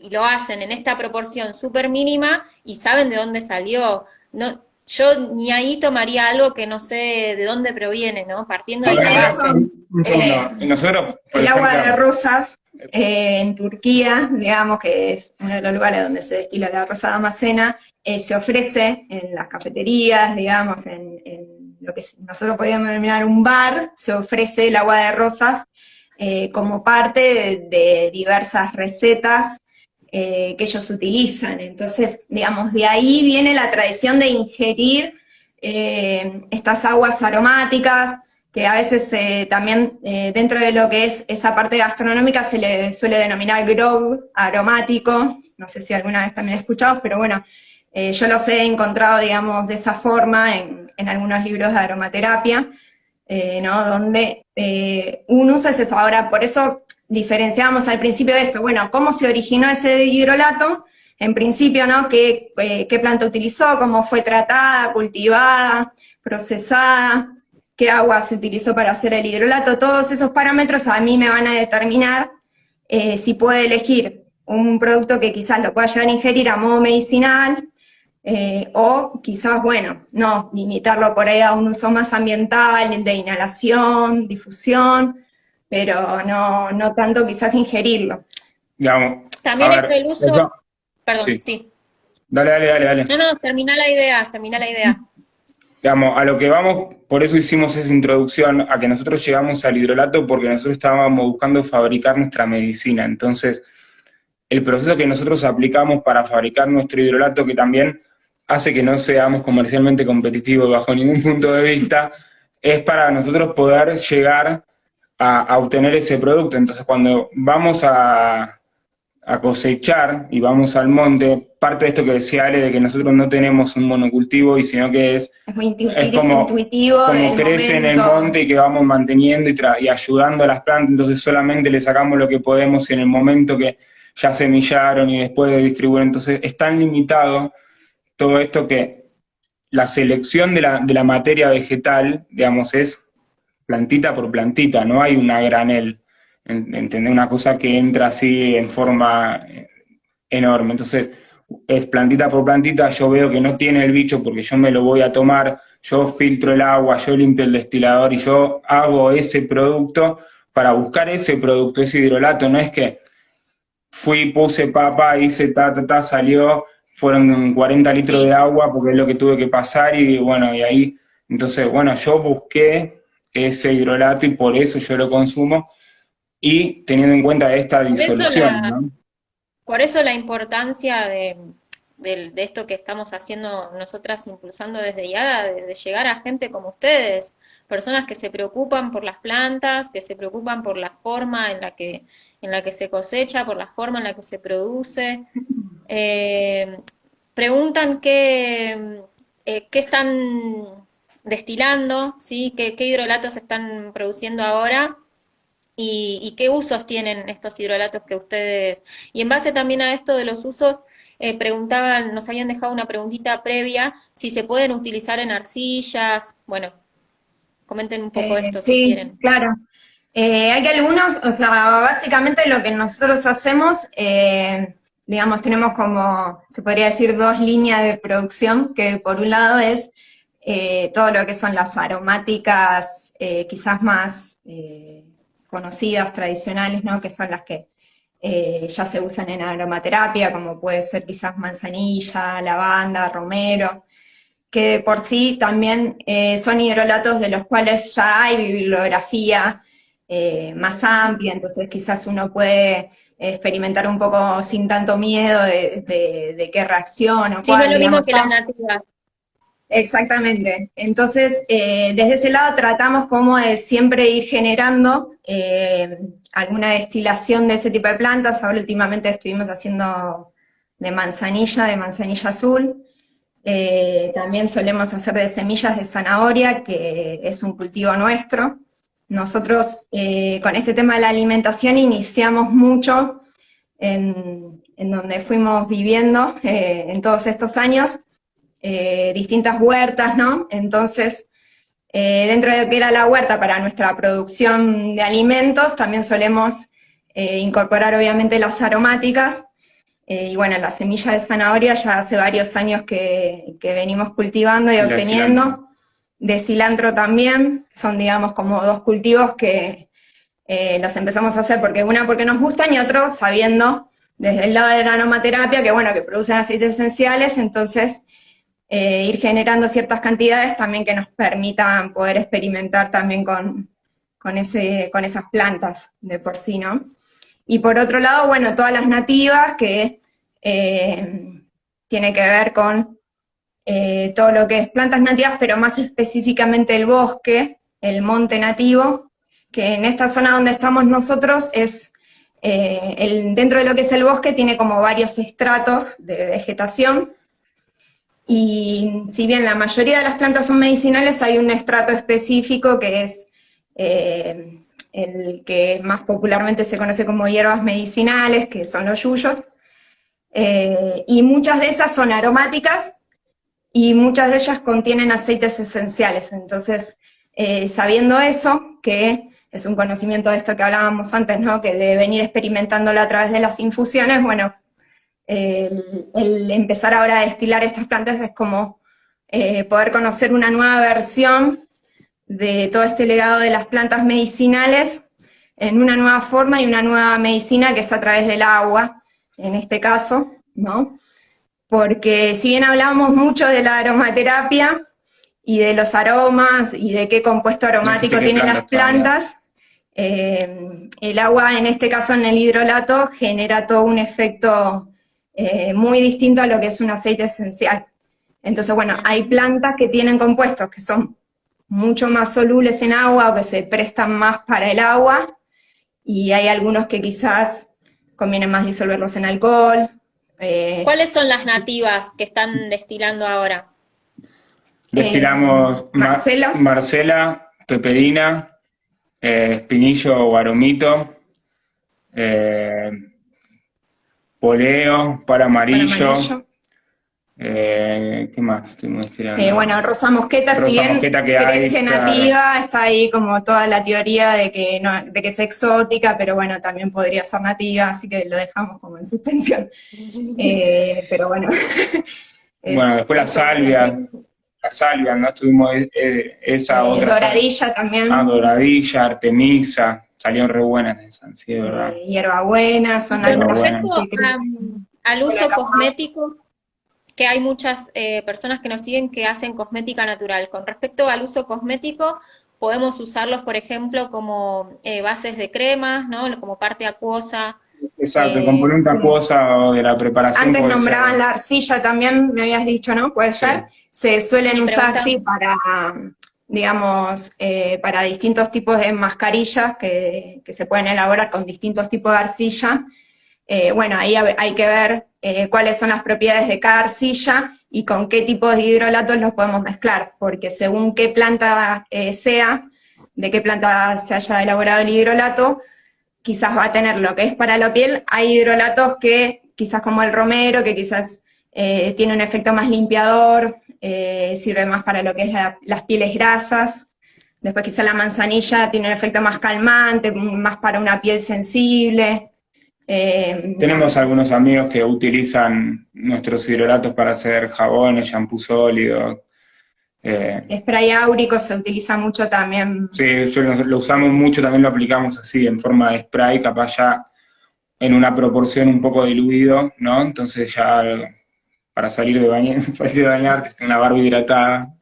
lo hacen en esta proporción súper mínima y saben de dónde salió. No, yo ni ahí tomaría algo que no sé de dónde proviene, ¿no? Partiendo de sí, esa de base. hecho, Un segundo. Nosotros, por el agua de ejemplo, rosas en Turquía, digamos que es uno de los lugares donde se destila la rosa damascena, se ofrece en las cafeterías, digamos, en lo que nosotros podríamos denominar un bar, se ofrece el agua de rosas como parte de diversas recetas que ellos utilizan. Entonces, digamos, de ahí viene la tradición de ingerir estas aguas aromáticas, que a veces también dentro de lo que es esa parte gastronómica se le suele denominar grog aromático, no sé si alguna vez también he escuchado, pero bueno, yo los he encontrado, digamos, de esa forma en algunos libros de aromaterapia, ¿no? Donde un uso es eso. Ahora, por eso diferenciábamos al principio de esto, bueno, ¿cómo se originó ese hidrolato? En principio, ¿no? ¿Qué planta utilizó? ¿Cómo fue tratada, cultivada, procesada? ¿Qué agua se utilizó para hacer el hidrolato? Todos esos parámetros a mí me van a determinar si puedo elegir un producto que quizás lo pueda llegar a ingerir a modo medicinal, o quizás, bueno, no, limitarlo por ahí a un uso más ambiental, de inhalación, difusión, pero no tanto quizás ingerirlo. Digamos, También a está ver, el uso, eso, perdón, sí. sí. Dale. No, no, termina la idea, termina la idea. Digamos, a lo que vamos, por eso hicimos esa introducción, a que nosotros llegamos al hidrolato porque nosotros estábamos buscando fabricar nuestra medicina. Entonces, el proceso que nosotros aplicamos para fabricar nuestro hidrolato, que también hace que no seamos comercialmente competitivos bajo ningún punto de vista, es para nosotros poder llegar a obtener ese producto. Entonces, cuando vamos a cosechar y vamos al monte, parte de esto que decía Ale, de que nosotros no tenemos un monocultivo, y sino que es muy como del crece en el momento. monte y que vamos manteniendo y ayudando a las plantas, entonces solamente le sacamos lo que podemos en el momento que ya semillaron y después de distribuir. Entonces es tan limitado todo esto que la selección de la materia vegetal, digamos, es plantita por plantita, no hay una granel, ¿entendés? Una cosa que entra así en forma enorme. Entonces, es plantita por plantita, yo veo que no tiene el bicho porque yo me lo voy a tomar, yo filtro el agua, yo limpio el destilador y yo hago ese producto para buscar ese producto, ese hidrolato. No es que fui, puse papa, hice salió, fueron 40 litros de Sí, agua porque es lo que tuve que pasar y bueno, y ahí, entonces, bueno, yo busqué ese hidrolato y por eso yo lo consumo y teniendo en cuenta esta por eso disolución, ¿no? por eso la importancia de esto que estamos haciendo nosotras, impulsando desde ya, de llegar a gente como ustedes, personas que se preocupan por las plantas, que se preocupan por la forma en la que se cosecha, por la forma en la que se produce. Eh, Preguntan qué están destilando, ¿sí? ¿Qué hidrolatos están produciendo ahora? Y qué usos tienen estos hidrolatos que ustedes... Y en base también a esto de los usos, preguntaban, nos habían dejado una preguntita previa, si se pueden utilizar en arcillas. Bueno, comenten un poco esto si Sí, quieren. claro. Hay algunos, o sea, básicamente lo que nosotros hacemos, digamos, tenemos como, se podría decir, dos líneas de producción, que por un lado es todo lo que son las aromáticas, quizás más conocidas, tradicionales, ¿no? Que son las que ya se usan en aromaterapia, como puede ser quizás manzanilla, lavanda, romero, que de por sí también son hidrolatos de los cuales ya hay bibliografía más amplia, entonces quizás uno puede experimentar un poco sin tanto miedo de qué reacción o Sí, no es cuál, lo mismo digamos, que las ya. nativas. Exactamente. Entonces, desde ese lado tratamos como de siempre ir generando alguna destilación de ese tipo de plantas. Ahora últimamente estuvimos haciendo de manzanilla azul. También solemos hacer de semillas de zanahoria, que es un cultivo nuestro. Nosotros con este tema de la alimentación iniciamos mucho en donde fuimos viviendo en todos estos años, distintas huertas, ¿no? Entonces, dentro de lo que era la huerta para nuestra producción de alimentos, también solemos incorporar obviamente las aromáticas, y bueno, la semilla de zanahoria ya hace varios años que venimos cultivando y Y la cilantro. obteniendo. De cilantro también, son digamos como dos cultivos que los empezamos a hacer porque nos gustan y otro sabiendo desde el lado de la aromaterapia que bueno, que producen aceites esenciales, entonces ir generando ciertas cantidades también que nos permitan poder experimentar también con esas plantas de por sí, ¿no? Y por otro lado, bueno, todas las nativas que tiene que ver con todo lo que es plantas nativas, pero más específicamente el bosque, el monte nativo, que en esta zona donde estamos nosotros es, dentro de lo que es el bosque tiene como varios estratos de vegetación, y si bien la mayoría de las plantas son medicinales, hay un estrato específico que es el que más popularmente se conoce como hierbas medicinales, que son los yuyos, y muchas de esas son aromáticas, y muchas de ellas contienen aceites esenciales. Entonces, sabiendo eso, que es un conocimiento de esto que hablábamos antes, ¿no? Que de venir experimentándolo a través de las infusiones, bueno, el empezar ahora a destilar estas plantas es como poder conocer una nueva versión de todo este legado de las plantas medicinales en una nueva forma y una nueva medicina que es a través del agua, en este caso, ¿no? Porque si bien hablábamos mucho de la aromaterapia y de los aromas y de qué compuesto aromático tienen las plantas, el agua, en este caso en el hidrolato, genera todo un efecto muy distinto a lo que es un aceite esencial. Entonces, bueno, hay plantas que tienen compuestos que son mucho más solubles en agua o que se prestan más para el agua, y hay algunos que quizás conviene más disolverlos en alcohol. ¿Cuáles son las nativas que están destilando ahora? Destilamos Marcela, peperina, espinillo o aromito, poleo, palo amarillo. ¿Qué más estuvimos destilando? Bueno, rosa mosqueta, si bien crece nativa, está ahí como toda la teoría de que, no, de que es exótica, pero bueno, también podría ser nativa, así que lo dejamos como en suspensión. Pero bueno. Bueno, después la salvia, ¿no? Estuvimos esa otra. Doradilla también. Doradilla, artemisa, salieron re buenas esas, sí, de verdad. Hierbabuena, son algunas al uso cosmético, que hay muchas personas que nos siguen que hacen cosmética natural. Con respecto al uso cosmético, podemos usarlos, por ejemplo, como bases de cremas, ¿no? Como parte acuosa. Exacto, el componente acuosa o de la preparación. Antes nombraban la arcilla también, me habías dicho, ¿no? ¿Puede ser? Se suelen usar, sí, para, digamos, para distintos tipos de mascarillas que se pueden elaborar con distintos tipos de arcilla. Bueno, ahí hay que ver cuáles son las propiedades de cada arcilla y con qué tipos de hidrolatos los podemos mezclar, porque según qué planta sea, de qué planta se haya elaborado el hidrolato, quizás va a tener lo que es para la piel. Hay hidrolatos que, quizás como el romero, que quizás tiene un efecto más limpiador, sirve más para lo que es las pieles grasas. Después quizás la manzanilla tiene un efecto más calmante, más para una piel sensible. Tenemos algunos amigos que utilizan nuestros hidrolatos para hacer jabones, shampoo sólidos. Spray áurico se utiliza mucho también. Sí, lo usamos mucho, también lo aplicamos así, en forma de spray, capaz ya en una proporción un poco diluido, ¿no? Entonces ya para salir de bañarte con la barba hidratada.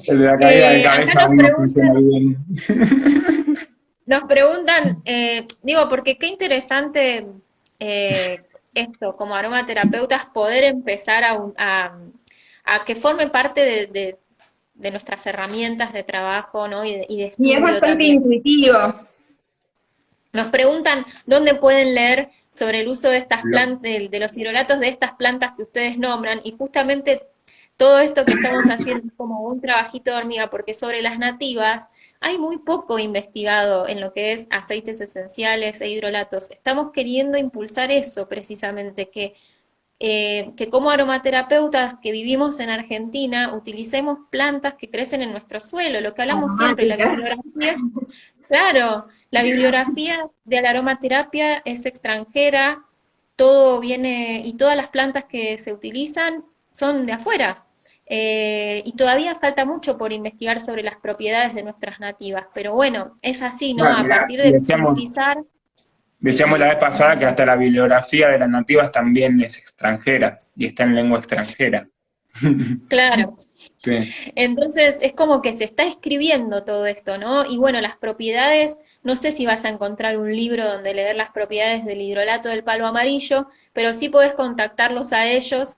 El de la caída de cabeza aún no funciona bien. Nos preguntan, porque qué interesante esto, como aromaterapeutas, poder empezar a que forme parte de nuestras herramientas de trabajo, ¿no? y de estudio. Y es bastante también intuitivo. Nos preguntan dónde pueden leer sobre el uso de estas plantas, de los hidrolatos de estas plantas que ustedes nombran, y justamente todo esto que estamos haciendo es como un trabajito de hormiga, porque sobre las nativas hay muy poco investigado en lo que es aceites esenciales e hidrolatos. Estamos queriendo impulsar eso precisamente, que como aromaterapeutas que vivimos en Argentina, utilicemos plantas que crecen en nuestro suelo, lo que hablamos siempre, la bibliografía. Claro, la bibliografía de la aromaterapia es extranjera, todo viene, y todas las plantas que se utilizan son de afuera. Y todavía falta mucho por investigar sobre las propiedades de nuestras nativas, pero bueno, es así, ¿no? A partir de sintetizar. Decíamos la vez pasada que hasta la bibliografía de las nativas también es extranjera, y está en lengua extranjera. Claro. Sí. Entonces es como que se está escribiendo todo esto, ¿no? Y bueno, las propiedades, no sé si vas a encontrar un libro donde leer las propiedades del hidrolato del palo amarillo, pero sí podés contactarlos a ellos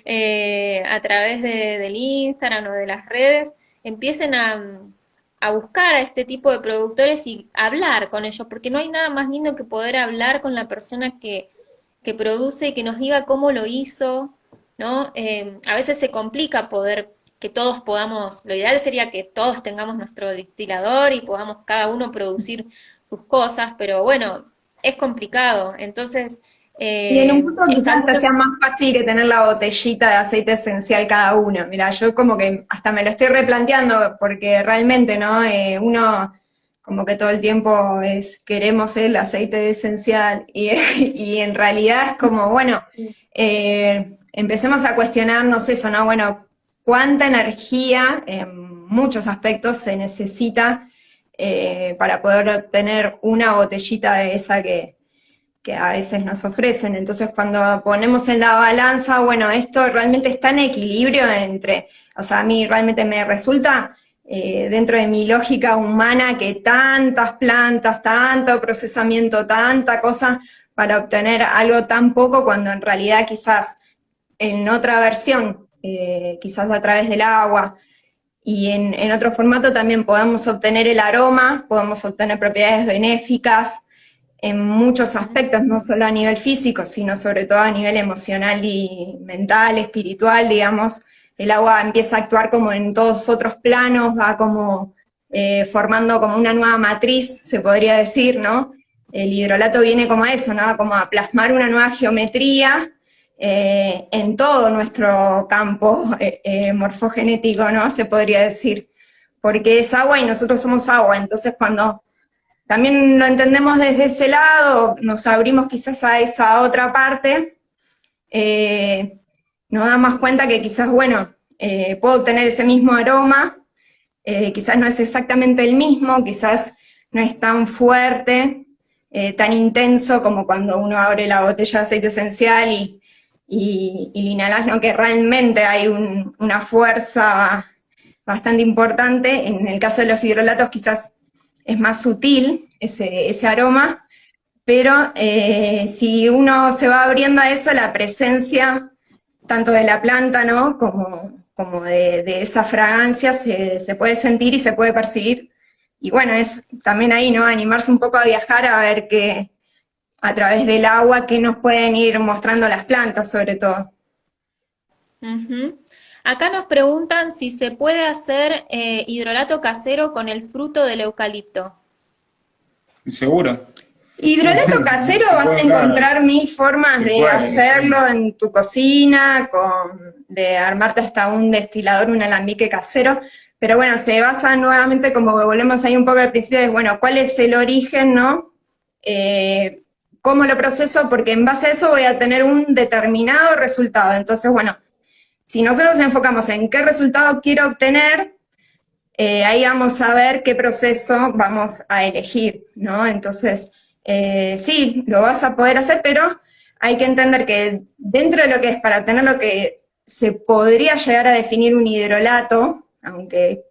a través del Instagram o de las redes, empiecen a buscar a este tipo de productores y hablar con ellos, porque no hay nada más lindo que poder hablar con la persona que produce y que nos diga cómo lo hizo, ¿no? A veces se complica poder que todos podamos, lo ideal sería que todos tengamos nuestro destilador y podamos cada uno producir sus cosas, pero bueno, es complicado, entonces Y en un punto está quizás hasta bueno. sea más fácil que tener la botellita de aceite esencial cada uno. Mira, yo como que hasta me lo estoy replanteando porque realmente, ¿no? Uno como que todo el tiempo queremos el aceite esencial y, y en realidad es como, bueno, empecemos a cuestionarnos eso, ¿no? Bueno, cuánta energía en muchos aspectos se necesita para poder obtener una botellita de esa que a veces nos ofrecen. Entonces, cuando ponemos en la balanza, bueno, esto realmente está en equilibrio entre, o sea, a mí realmente me resulta, dentro de mi lógica humana, que tantas plantas, tanto procesamiento, tanta cosa para obtener algo tan poco, cuando en realidad quizás en otra versión, quizás a través del agua, y en otro formato también podemos obtener el aroma, podemos obtener propiedades benéficas, en muchos aspectos, no solo a nivel físico, sino sobre todo a nivel emocional y mental, espiritual, digamos. El agua empieza a actuar como en todos otros planos, va como formando como una nueva matriz, se podría decir, ¿no? El hidrolato viene como a eso, ¿no? Como a plasmar una nueva geometría en todo nuestro campo morfogenético, ¿no? Se podría decir. Porque es agua y nosotros somos agua, entonces cuando también lo entendemos desde ese lado, nos abrimos quizás a esa otra parte, nos damos cuenta que quizás, bueno, puedo obtener ese mismo aroma, quizás no es exactamente el mismo, quizás no es tan fuerte, tan intenso como cuando uno abre la botella de aceite esencial y inhalas, ¿no? Que realmente hay una fuerza bastante importante. En el caso de los hidrolatos quizás es más sutil ese aroma, pero si uno se va abriendo a eso, la presencia tanto de la planta, ¿no? como de esa fragancia se puede sentir y se puede percibir. Y bueno, es también ahí, ¿no? Animarse un poco a viajar a ver qué, a través del agua, qué nos pueden ir mostrando las plantas, sobre todo. Ujú. Acá nos preguntan si se puede hacer hidrolato casero con el fruto del eucalipto. ¿Seguro? Hidrolato casero Se vas a puede, claro, encontrar mil formas se de puede, sí. hacerlo en tu cocina, de armarte hasta un destilador, un alambique casero, pero bueno, se basa nuevamente, como volvemos ahí un poco al principio, es bueno, ¿cuál es el origen, no? ¿Cómo lo proceso? Porque en base a eso voy a tener un determinado resultado. Entonces, bueno, si nosotros nos enfocamos en qué resultado quiero obtener, ahí vamos a ver qué proceso vamos a elegir, ¿no? Entonces, sí, lo vas a poder hacer, pero hay que entender que dentro de lo que es para obtener lo que se podría llegar a definir un hidrolato, aunque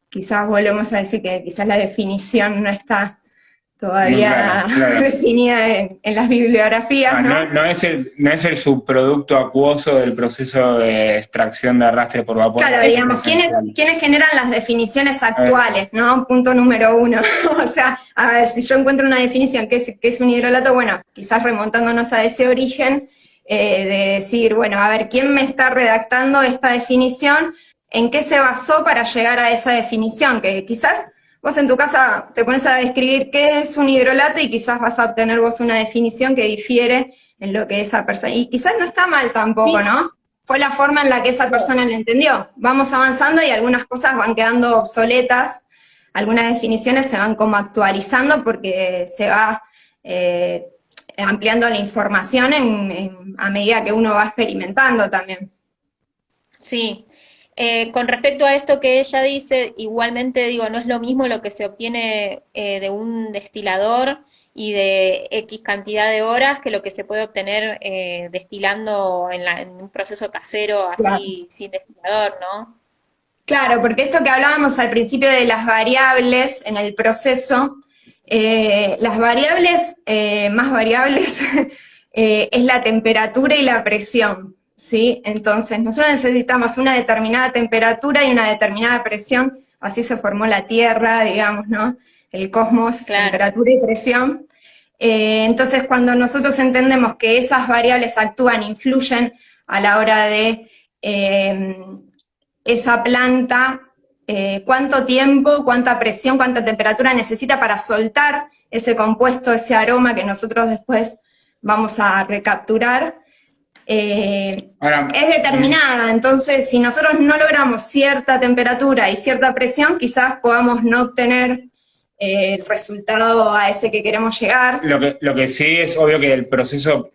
quizás volvemos a decir que quizás la definición no está Muy todavía claro, claro. definida en las bibliografías, No, ¿no? no es el subproducto acuoso del proceso de extracción de arrastre por vapor de Claro, aceite digamos, esencial. ¿quiénes generan las definiciones Eso. actuales, ¿no? Punto número uno. O sea, a ver, si yo encuentro una definición que es un hidrolato, bueno, quizás remontándonos a ese origen, de decir, bueno, a ver, ¿quién me está redactando esta definición? ¿En qué se basó para llegar a esa definición? Que quizás vos en tu casa te pones a describir qué es un hidrolato y quizás vas a obtener vos una definición que difiere en lo que esa persona... Y quizás no está mal tampoco, Sí, ¿no? Fue la forma en la que esa persona lo entendió. Vamos avanzando y algunas cosas van quedando obsoletas, algunas definiciones se van como actualizando porque se va ampliando la información a medida que uno va experimentando también. sí. Con respecto a esto que ella dice, igualmente digo, no es lo mismo lo que se obtiene de un destilador y de X cantidad de horas que lo que se puede obtener destilando en un proceso casero Claro. así sin destilador, ¿no? Claro, porque esto que hablábamos al principio de las variables en el proceso, las variables más variables es la temperatura y la presión, ¿sí? Entonces, nosotros necesitamos una determinada temperatura y una determinada presión, así se formó la Tierra, digamos, ¿no? El cosmos, Claro, temperatura y presión. Entonces, cuando nosotros entendemos que esas variables actúan, influyen a la hora de esa planta, cuánto tiempo, cuánta presión, cuánta temperatura necesita para soltar ese compuesto, ese aroma que nosotros después vamos a recapturar, Ahora, es determinada. Entonces, si nosotros no logramos cierta temperatura y cierta presión, quizás podamos no obtener el resultado a ese que queremos llegar. lo que sí es obvio que el proceso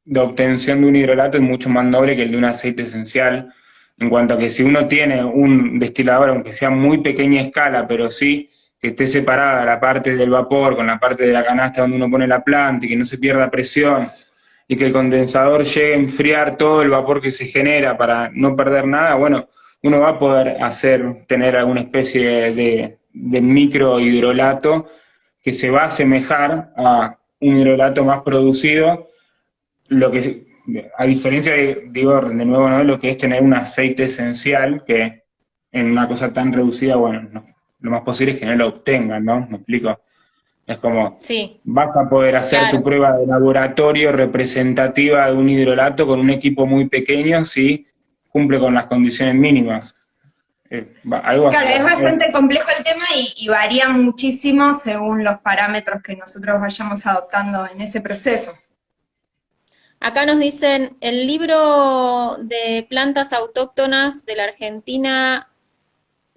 de obtención de un hidrolato es mucho más noble que el de un aceite esencial, en cuanto a que si uno tiene un destilador, aunque sea muy pequeña escala, pero sí que esté separada la parte del vapor con la parte de la canasta donde uno pone la planta y que no se pierda presión, y que el condensador llegue a enfriar todo el vapor que se genera para no perder nada, bueno, uno va a poder tener alguna especie de micro hidrolato que se va a asemejar a un hidrolato más producido, lo que, a diferencia de, digo de nuevo, ¿no? Lo que es tener un aceite esencial, que en una cosa tan reducida, bueno, no, lo más posible es que no lo obtengan, ¿no? ¿Me explico? Es como, sí, vas a poder hacer tu claro. prueba de laboratorio representativa de un hidrolato con un equipo muy pequeño si cumple con las condiciones mínimas. Algo Claro, así. es bastante complejo el tema y varía muchísimo según los parámetros que nosotros vayamos adoptando en ese proceso. Acá nos dicen, el libro de plantas autóctonas de la Argentina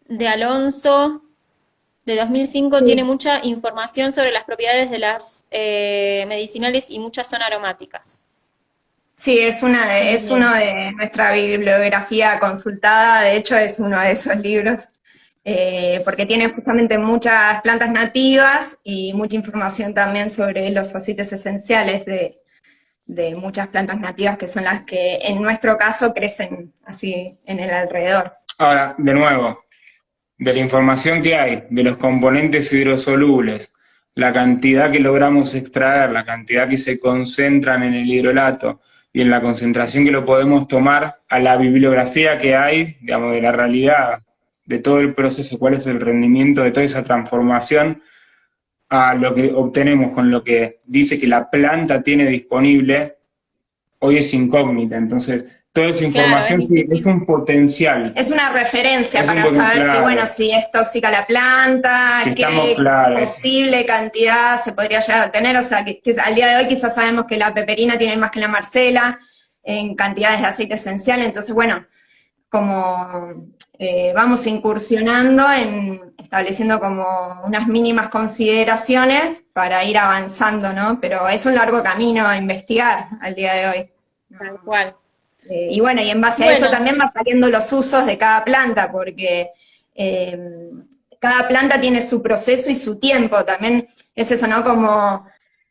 de Alonso de 2005 tiene Sí, mucha información sobre las propiedades de las medicinales y muchas son aromáticas. sí, es uno Bien. de nuestra bibliografía consultada, de hecho es uno de esos libros, porque tiene justamente muchas plantas nativas y mucha información también sobre los aceites esenciales de muchas plantas nativas que son las que en nuestro caso crecen así en el alrededor. Ahora, de nuevo, de la información que hay, de los componentes hidrosolubles, la cantidad que logramos extraer, la cantidad que se concentran en el hidrolato y en la concentración que lo podemos tomar, a la bibliografía que hay, digamos, de la realidad, de todo el proceso, cuál es el rendimiento de toda esa transformación, a lo que obtenemos con lo que dice que la planta tiene disponible, hoy es incógnita. Entonces, toda esa Claro, es información sí es difícil. un potencial. Es una referencia Es un para saber si, claro. bueno, si es tóxica la planta, Si estamos qué claros. posible cantidad se podría llegar a tener. O sea, que al día de hoy quizás sabemos que la peperina tiene más que la marcela en cantidades de aceite esencial. Entonces, bueno, como vamos incursionando en estableciendo como unas mínimas consideraciones para ir avanzando, ¿no? Pero es un largo camino a investigar al día de hoy. Tal cual. Y bueno, y en base a eso Bueno, también va saliendo los usos de cada planta, porque cada planta tiene su proceso y su tiempo. También es eso, ¿no? Como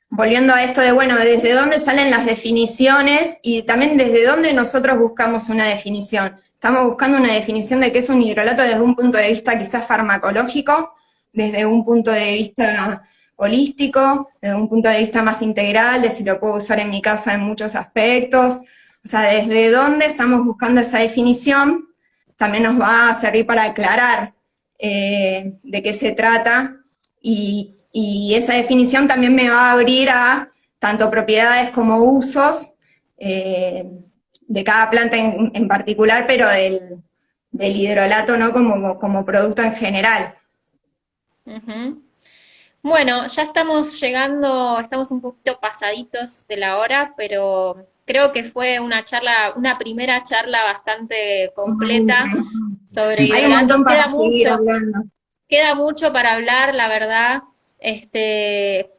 volviendo a esto de, bueno, desde dónde salen las definiciones y también desde dónde nosotros buscamos una definición. Estamos buscando una definición de qué es un hidrolato desde un punto de vista quizás farmacológico, desde un punto de vista holístico, desde un punto de vista más integral, de si lo puedo usar en mi casa en muchos aspectos. O sea, desde dónde estamos buscando esa definición, también nos va a servir para aclarar de qué se trata y esa definición también me va a abrir a tanto propiedades como usos de cada planta en particular, pero del hidrolato, ¿no? Como producto en general. ujú. Bueno, ya estamos llegando, estamos un poquito pasaditos de la hora, pero creo que fue una charla, una primera charla bastante completa sobre Hay un hidrolatos. montón para seguir hablando. Queda mucho para hablar, la verdad.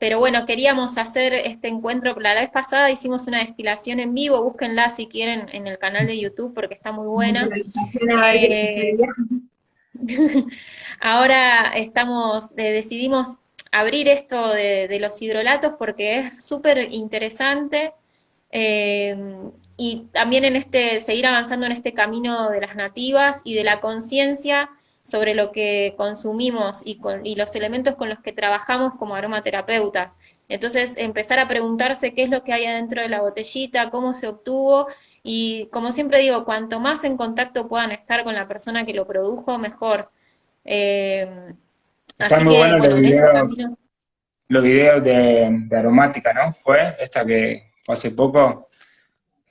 Pero bueno, queríamos hacer este encuentro. La vez pasada hicimos una destilación en vivo, búsquenla si quieren en el canal de YouTube porque está muy buena. Improvisación a ver qué Eh, sucedía. Ahora decidimos abrir esto de los hidrolatos porque es súper interesante eh, y también seguir avanzando en este camino de las nativas y de la conciencia sobre lo que consumimos y los elementos con los que trabajamos como aromaterapeutas. Entonces, empezar a preguntarse qué es lo que hay adentro de la botellita, cómo se obtuvo, y como siempre digo, cuanto más en contacto puedan estar con la persona que lo produjo, mejor. Eh, Están Así muy que, buenos bueno, en ese camino. los videos de aromática, ¿no? Fue esta que fue hace poco,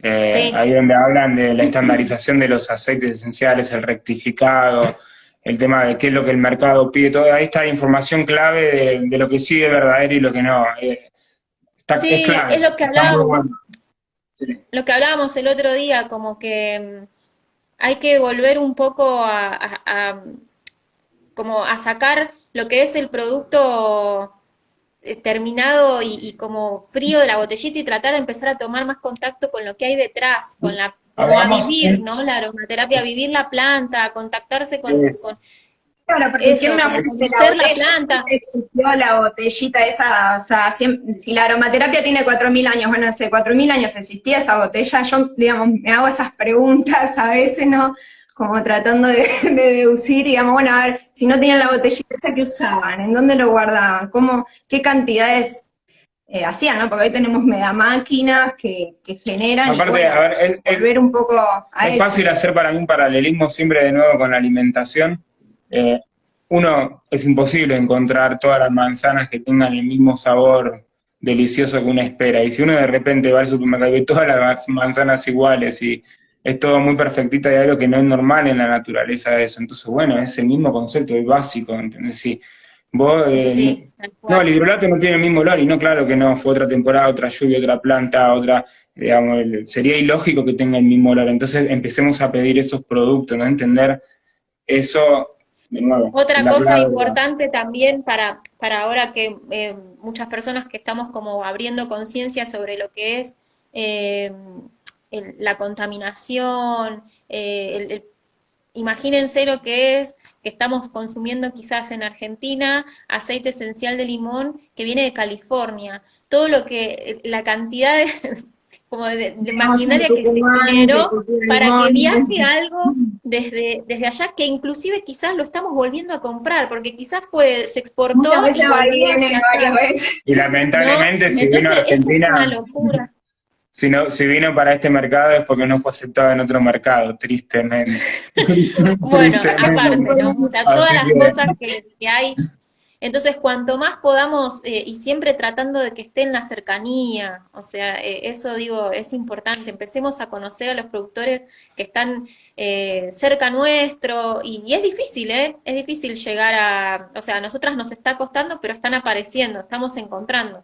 Sí, ahí donde hablan de la estandarización de los aceites esenciales, el rectificado, el tema de qué es lo que el mercado pide, todo, ahí está la información clave de lo que sí es verdadero y lo que no. Es sí, es clave, está muy bueno. Sí. lo que hablábamos el otro día, como que hay que volver un poco como a sacar lo que es el producto terminado y como frío de la botellita y tratar de empezar a tomar más contacto con lo que hay detrás, como a Hagamos vivir, un... ¿no? La aromaterapia, a vivir la planta, a contactarse es- con Claro, porque ¿quién eso, me como ofrece la conocer la botella? planta. Siempre existió la botellita esa, o sea, si la aromaterapia tiene 4.000 años, bueno, hace 4.000 años existía esa botella, yo, digamos, me hago esas preguntas a veces, ¿no? Como tratando de deducir, digamos, bueno, a ver, si no tenían la botellita esa que usaban, ¿en dónde lo guardaban? ¿Cómo, qué cantidades hacían, ¿no? Porque hoy tenemos mega máquinas que generan y Aparte, bueno, a ver, volver un poco a es eso. fácil hacer para mí un paralelismo siempre de nuevo con la alimentación. Eh, Uno, es imposible encontrar todas las manzanas que tengan el mismo sabor delicioso que uno espera. Y si uno de repente va al supermercado y ve todas las manzanas iguales y es todo muy perfectito, hay algo que no es normal en la naturaleza de eso. Entonces, bueno, es el mismo concepto, es básico, ¿entendés? Si vos, Sí, tal no, el cual. hidrolato no tiene el mismo olor, y no, claro que no, fue otra temporada, otra lluvia, otra planta, otra, digamos, sería ilógico que tenga el mismo olor. Entonces empecemos a pedir esos productos, ¿no? Entender eso, de nuevo, Otra la cosa clave. importante también para ahora que muchas personas que estamos como abriendo conciencia sobre lo que es eh, la contaminación, imagínense lo que es que estamos consumiendo quizás en Argentina aceite esencial de limón que viene de California. Todo lo que, la cantidad de, como de Tenemos en maquinaria que se Tucumán, que generó cultiva para que limones. viaje algo desde allá, que inclusive quizás lo estamos volviendo a comprar, porque quizás fue, se Muchas exportó y veces va y volvió viene hacia varias acá, veces. Y ¿no? lamentablemente, si vino a Entonces, eso es una Argentina, locura. si, no, si vino para este mercado es porque no fue aceptado en otro mercado, tristemente. Bueno, Tristemente. aparte, ¿no? O sea, todas Así las que, cosas que hay. Entonces, cuanto más podamos, y siempre tratando de que esté en la cercanía, o sea, eso digo, es importante, empecemos a conocer a los productores que están cerca nuestro, y es difícil, ¿eh? Es difícil llegar o sea, a nosotras nos está costando, pero están apareciendo, estamos encontrando.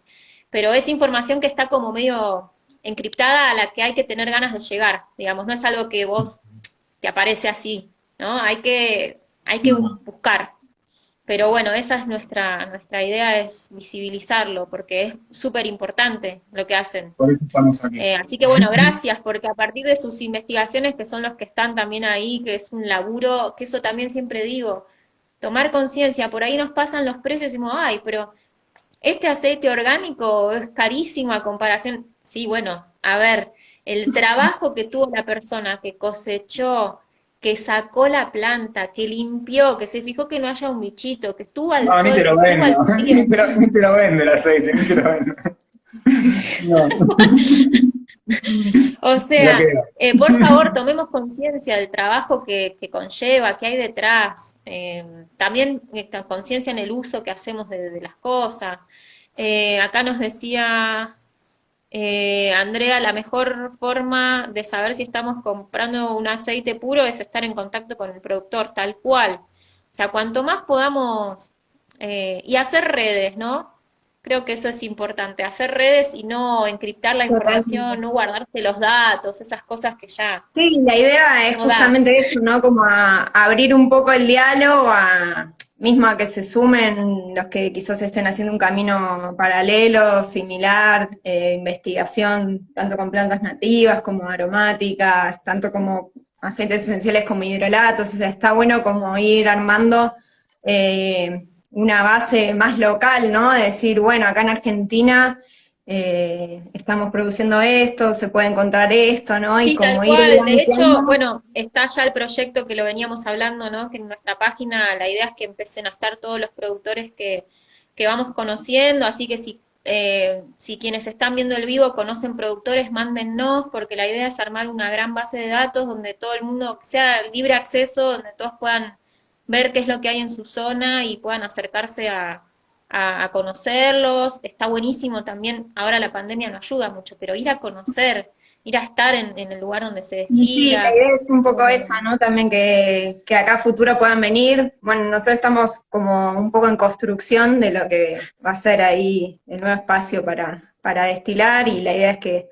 Pero es información que está como medio encriptada a la que hay que tener ganas de llegar, digamos, no es algo que vos te aparece así, ¿no? Hay que buscar. Pero bueno, esa es nuestra idea, es visibilizarlo, porque es súper importante lo que hacen. por eso estamos aquí. Así que bueno, gracias, porque a partir de sus investigaciones, que son los que están también ahí, que es un laburo, que eso también siempre digo, tomar conciencia, por ahí nos pasan los precios y decimos, ay, pero este aceite orgánico es carísimo a comparación. Sí, bueno, a ver, el trabajo que tuvo la persona que cosechó, que sacó la planta, que limpió, que se fijó que no haya un bichito, que estuvo al No, ni te sol, que lo estuvo vendo, al frío. ni te lo vendo el aceite, ni te lo vendo. No, O ya sea, queda. por favor, tomemos conciencia del trabajo que conlleva, que hay detrás. También conciencia en el uso que hacemos de las cosas. Acá nos decía Andrea, la mejor forma de saber si estamos comprando un aceite puro es estar en contacto con el productor, tal cual. O sea, cuanto más podamos, y hacer redes, ¿no? Creo que eso es importante, hacer redes y no encriptar la Totalmente. información, no guardarte los datos, esas cosas que ya Sí, la idea es no da. justamente eso, ¿no? Como a abrir un poco el diálogo, mismo a que se sumen los que quizás estén haciendo un camino paralelo, similar, investigación, tanto con plantas nativas como aromáticas, tanto como aceites esenciales como hidrolatos, o sea, está bueno como ir armando una base más local, ¿no? De decir, bueno, acá en Argentina estamos produciendo esto, se puede encontrar esto, ¿no? Y Sí, tal como ir cual. De hecho, blanqueando. bueno, está ya el proyecto que lo veníamos hablando, ¿no? Que en nuestra página la idea es que empiecen a estar todos los productores que vamos conociendo, así que si si quienes están viendo el vivo conocen productores, mándennos, porque la idea es armar una gran base de datos donde todo el mundo, sea libre acceso, donde todos puedan ver qué es lo que hay en su zona y puedan acercarse a conocerlos. Está buenísimo también, ahora la pandemia no ayuda mucho, pero ir a conocer, ir a estar en el lugar donde se Y sí, la destila. idea es un poco esa, ¿no? También que acá a futuro puedan venir. Bueno, nosotros estamos como un poco en construcción de lo que va a ser ahí el nuevo espacio para destilar, y la idea es que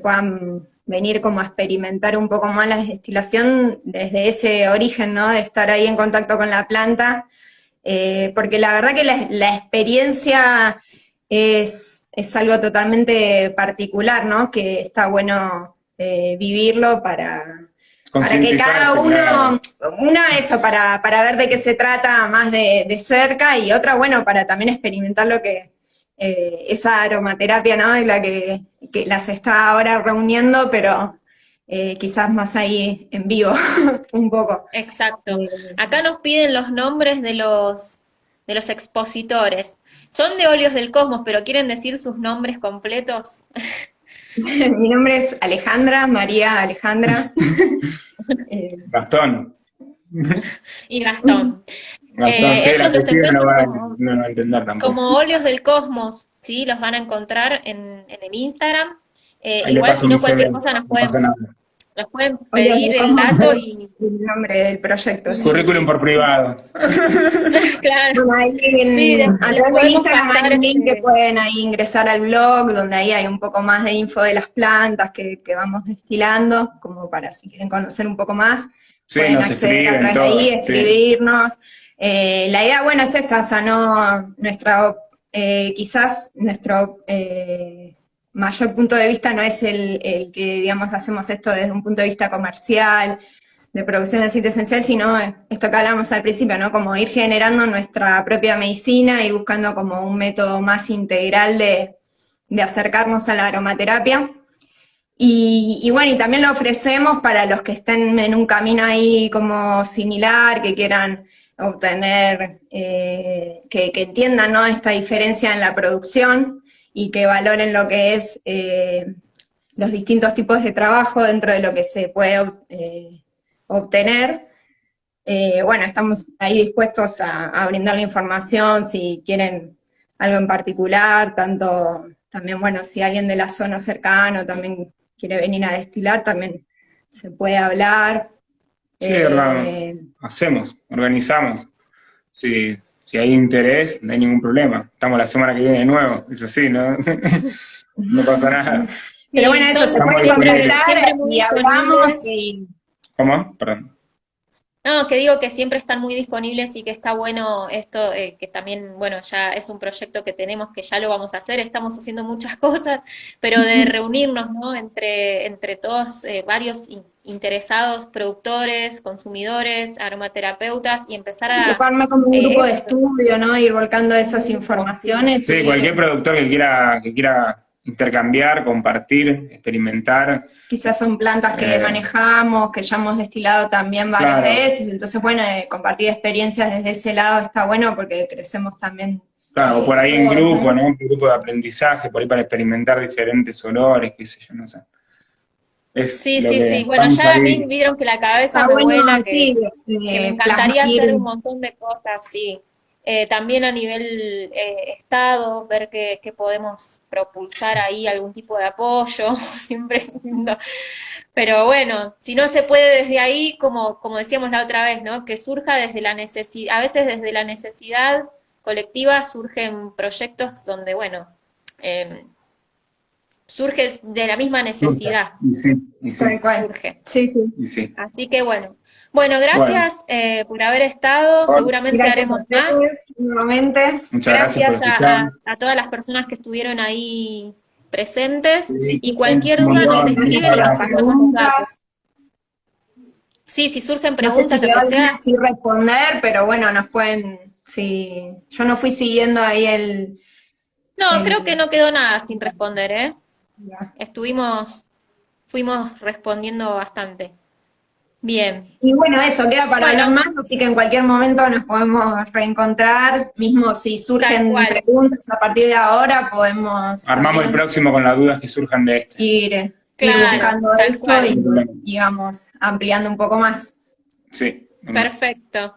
puedan venir como a experimentar un poco más la destilación desde ese origen, ¿no? De estar ahí en contacto con la planta, porque la verdad que la experiencia es algo totalmente particular, ¿no? Que está bueno vivirlo para que cada Concientizarse, claro. uno, una eso, para ver de qué se trata más de cerca, y otra, bueno, para también experimentar lo que esa aromaterapia, ¿no? De la que las está ahora reuniendo, pero quizás más ahí en vivo, un poco. Exacto. Eh, Acá nos piden los nombres de los expositores. Son de Óleos del Cosmos, pero quieren decir sus nombres completos. Mi nombre es Alejandra, María Alejandra. Gastón. Y Gastón. Gastón, sí, el Ellos los apellido encuentran no lo va a entender tampoco. como Óleos del Cosmos, ¿sí? Los van a encontrar en el Instagram. Ahí le Igual paso si mi no, cualquier CV, cosa no pasa nada. nos pueden Oye, pedir el ¿cómo dato es el nombre del proyecto? Sí. Currículum por privado. claro, Bueno, ahí sí, a les través de podemos Instagram hay pasar un link que pueden ahí ingresar al blog, donde ahí hay un poco más de info de las plantas que vamos destilando, como para si quieren conocer un poco más, Sí, pueden nos acceder a escriben través de ahí, todo, sí. escribirnos. La idea, bueno, es esta, o sea, no, quizás nuestro mayor punto de vista no es el que, digamos, hacemos esto desde un punto de vista comercial, de producción de aceite esencial, sino esto que hablábamos al principio, ¿no? Como ir generando nuestra propia medicina, ir buscando como un método más integral de acercarnos a la aromaterapia. Y bueno, y también lo ofrecemos para los que estén en un camino ahí como similar, que quieran obtener, que entiendan, ¿no? Esta diferencia en la producción, y que valoren lo que es los distintos tipos de trabajo dentro de lo que se puede obtener. Bueno, estamos ahí dispuestos a brindar la información si quieren algo en particular, tanto también, bueno, si alguien de la zona cercana también quiere venir a destilar, también se puede hablar. Sí, Eh, organizamos. Si hay interés, no hay ningún problema. Estamos la semana que viene de nuevo, es así, ¿no? No pasa nada. pero Sí, bueno, eso, son se Estamos puede disponibles. contactar siempre muy y hablamos disponibles. y ¿Cómo? Perdón. No, que digo que siempre están muy disponibles y que está bueno esto, que también, bueno, ya es un proyecto que tenemos, que ya lo vamos a hacer, estamos haciendo muchas cosas, pero de reunirnos, ¿no? Entre todos, varios interesados, productores, consumidores, aromaterapeutas, y empezar a, ocuparme como un grupo de esto, estudio, ¿no? Ir volcando un esas grupo, sí. informaciones Sí, y cualquier productor que quiera intercambiar, compartir, experimentar. quizás son plantas que eh, manejamos, que ya hemos destilado también varias claro, veces, entonces bueno, compartir experiencias desde ese lado está bueno porque crecemos también claro, o por ahí en todos, grupo, ¿no? ¿no? Un grupo de aprendizaje, por ahí para experimentar diferentes olores, qué sé yo, no sé. Es Sí, lo sí, que sí. Bueno, estamos ya a mí ahí. vieron que la cabeza Está me bueno, vuela, sí, que me encantaría ir, hacer un montón de cosas, sí. También a nivel Estado, ver que podemos propulsar ahí algún tipo de apoyo, siempre es lindo. Pero bueno, si no se puede desde ahí, como decíamos la otra vez, ¿no? Que surja desde la necesidad, a veces desde la necesidad colectiva surgen proyectos donde, bueno, eh, surge de la misma Surge. necesidad, Y sí, y tal sí, cual. surge. Sí, sí. y sí. Así que bueno. Bueno, Bueno, gracias por haber estado. Seguramente Gracias a haremos más. ustedes nuevamente. muchas gracias por Gracias escuchar. a todas las personas que estuvieron ahí presentes. Sí, Y es cualquier un duda nos montón, Gracias muchas escriben por y les las gracias. pasamos los datos. preguntas. Sí, si surgen No sé si preguntas, lo quedó que alguna sea. sin responder, pero bueno, nos pueden, si yo no fui siguiendo ahí No, creo que el no quedó nada sin responder, ¿eh? ya. Fuimos respondiendo bastante. Bien. Y bueno, eso queda para Bueno. hablar más, así que en cualquier momento nos podemos reencontrar, mismo si Tal surgen cual. preguntas a partir de ahora, podemos Armamos el también próximo con las dudas que surjan de este. ir Claro, buscando tal eso cual. y vamos ampliando un poco más. Sí. Perfecto.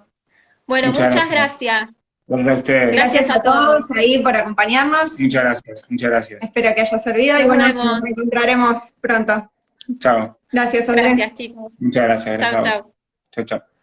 Bueno, Muchas muchas gracias. gracias. Gracias a ustedes. Gracias a todos ahí por acompañarnos. Muchas gracias. Muchas gracias. Espero que haya servido y Nos bueno, vemos. nos encontraremos pronto. Chao. Gracias, Andrés. Gracias, chicos. Muchas gracias. Gracias. Chau, chau. Chao, chao.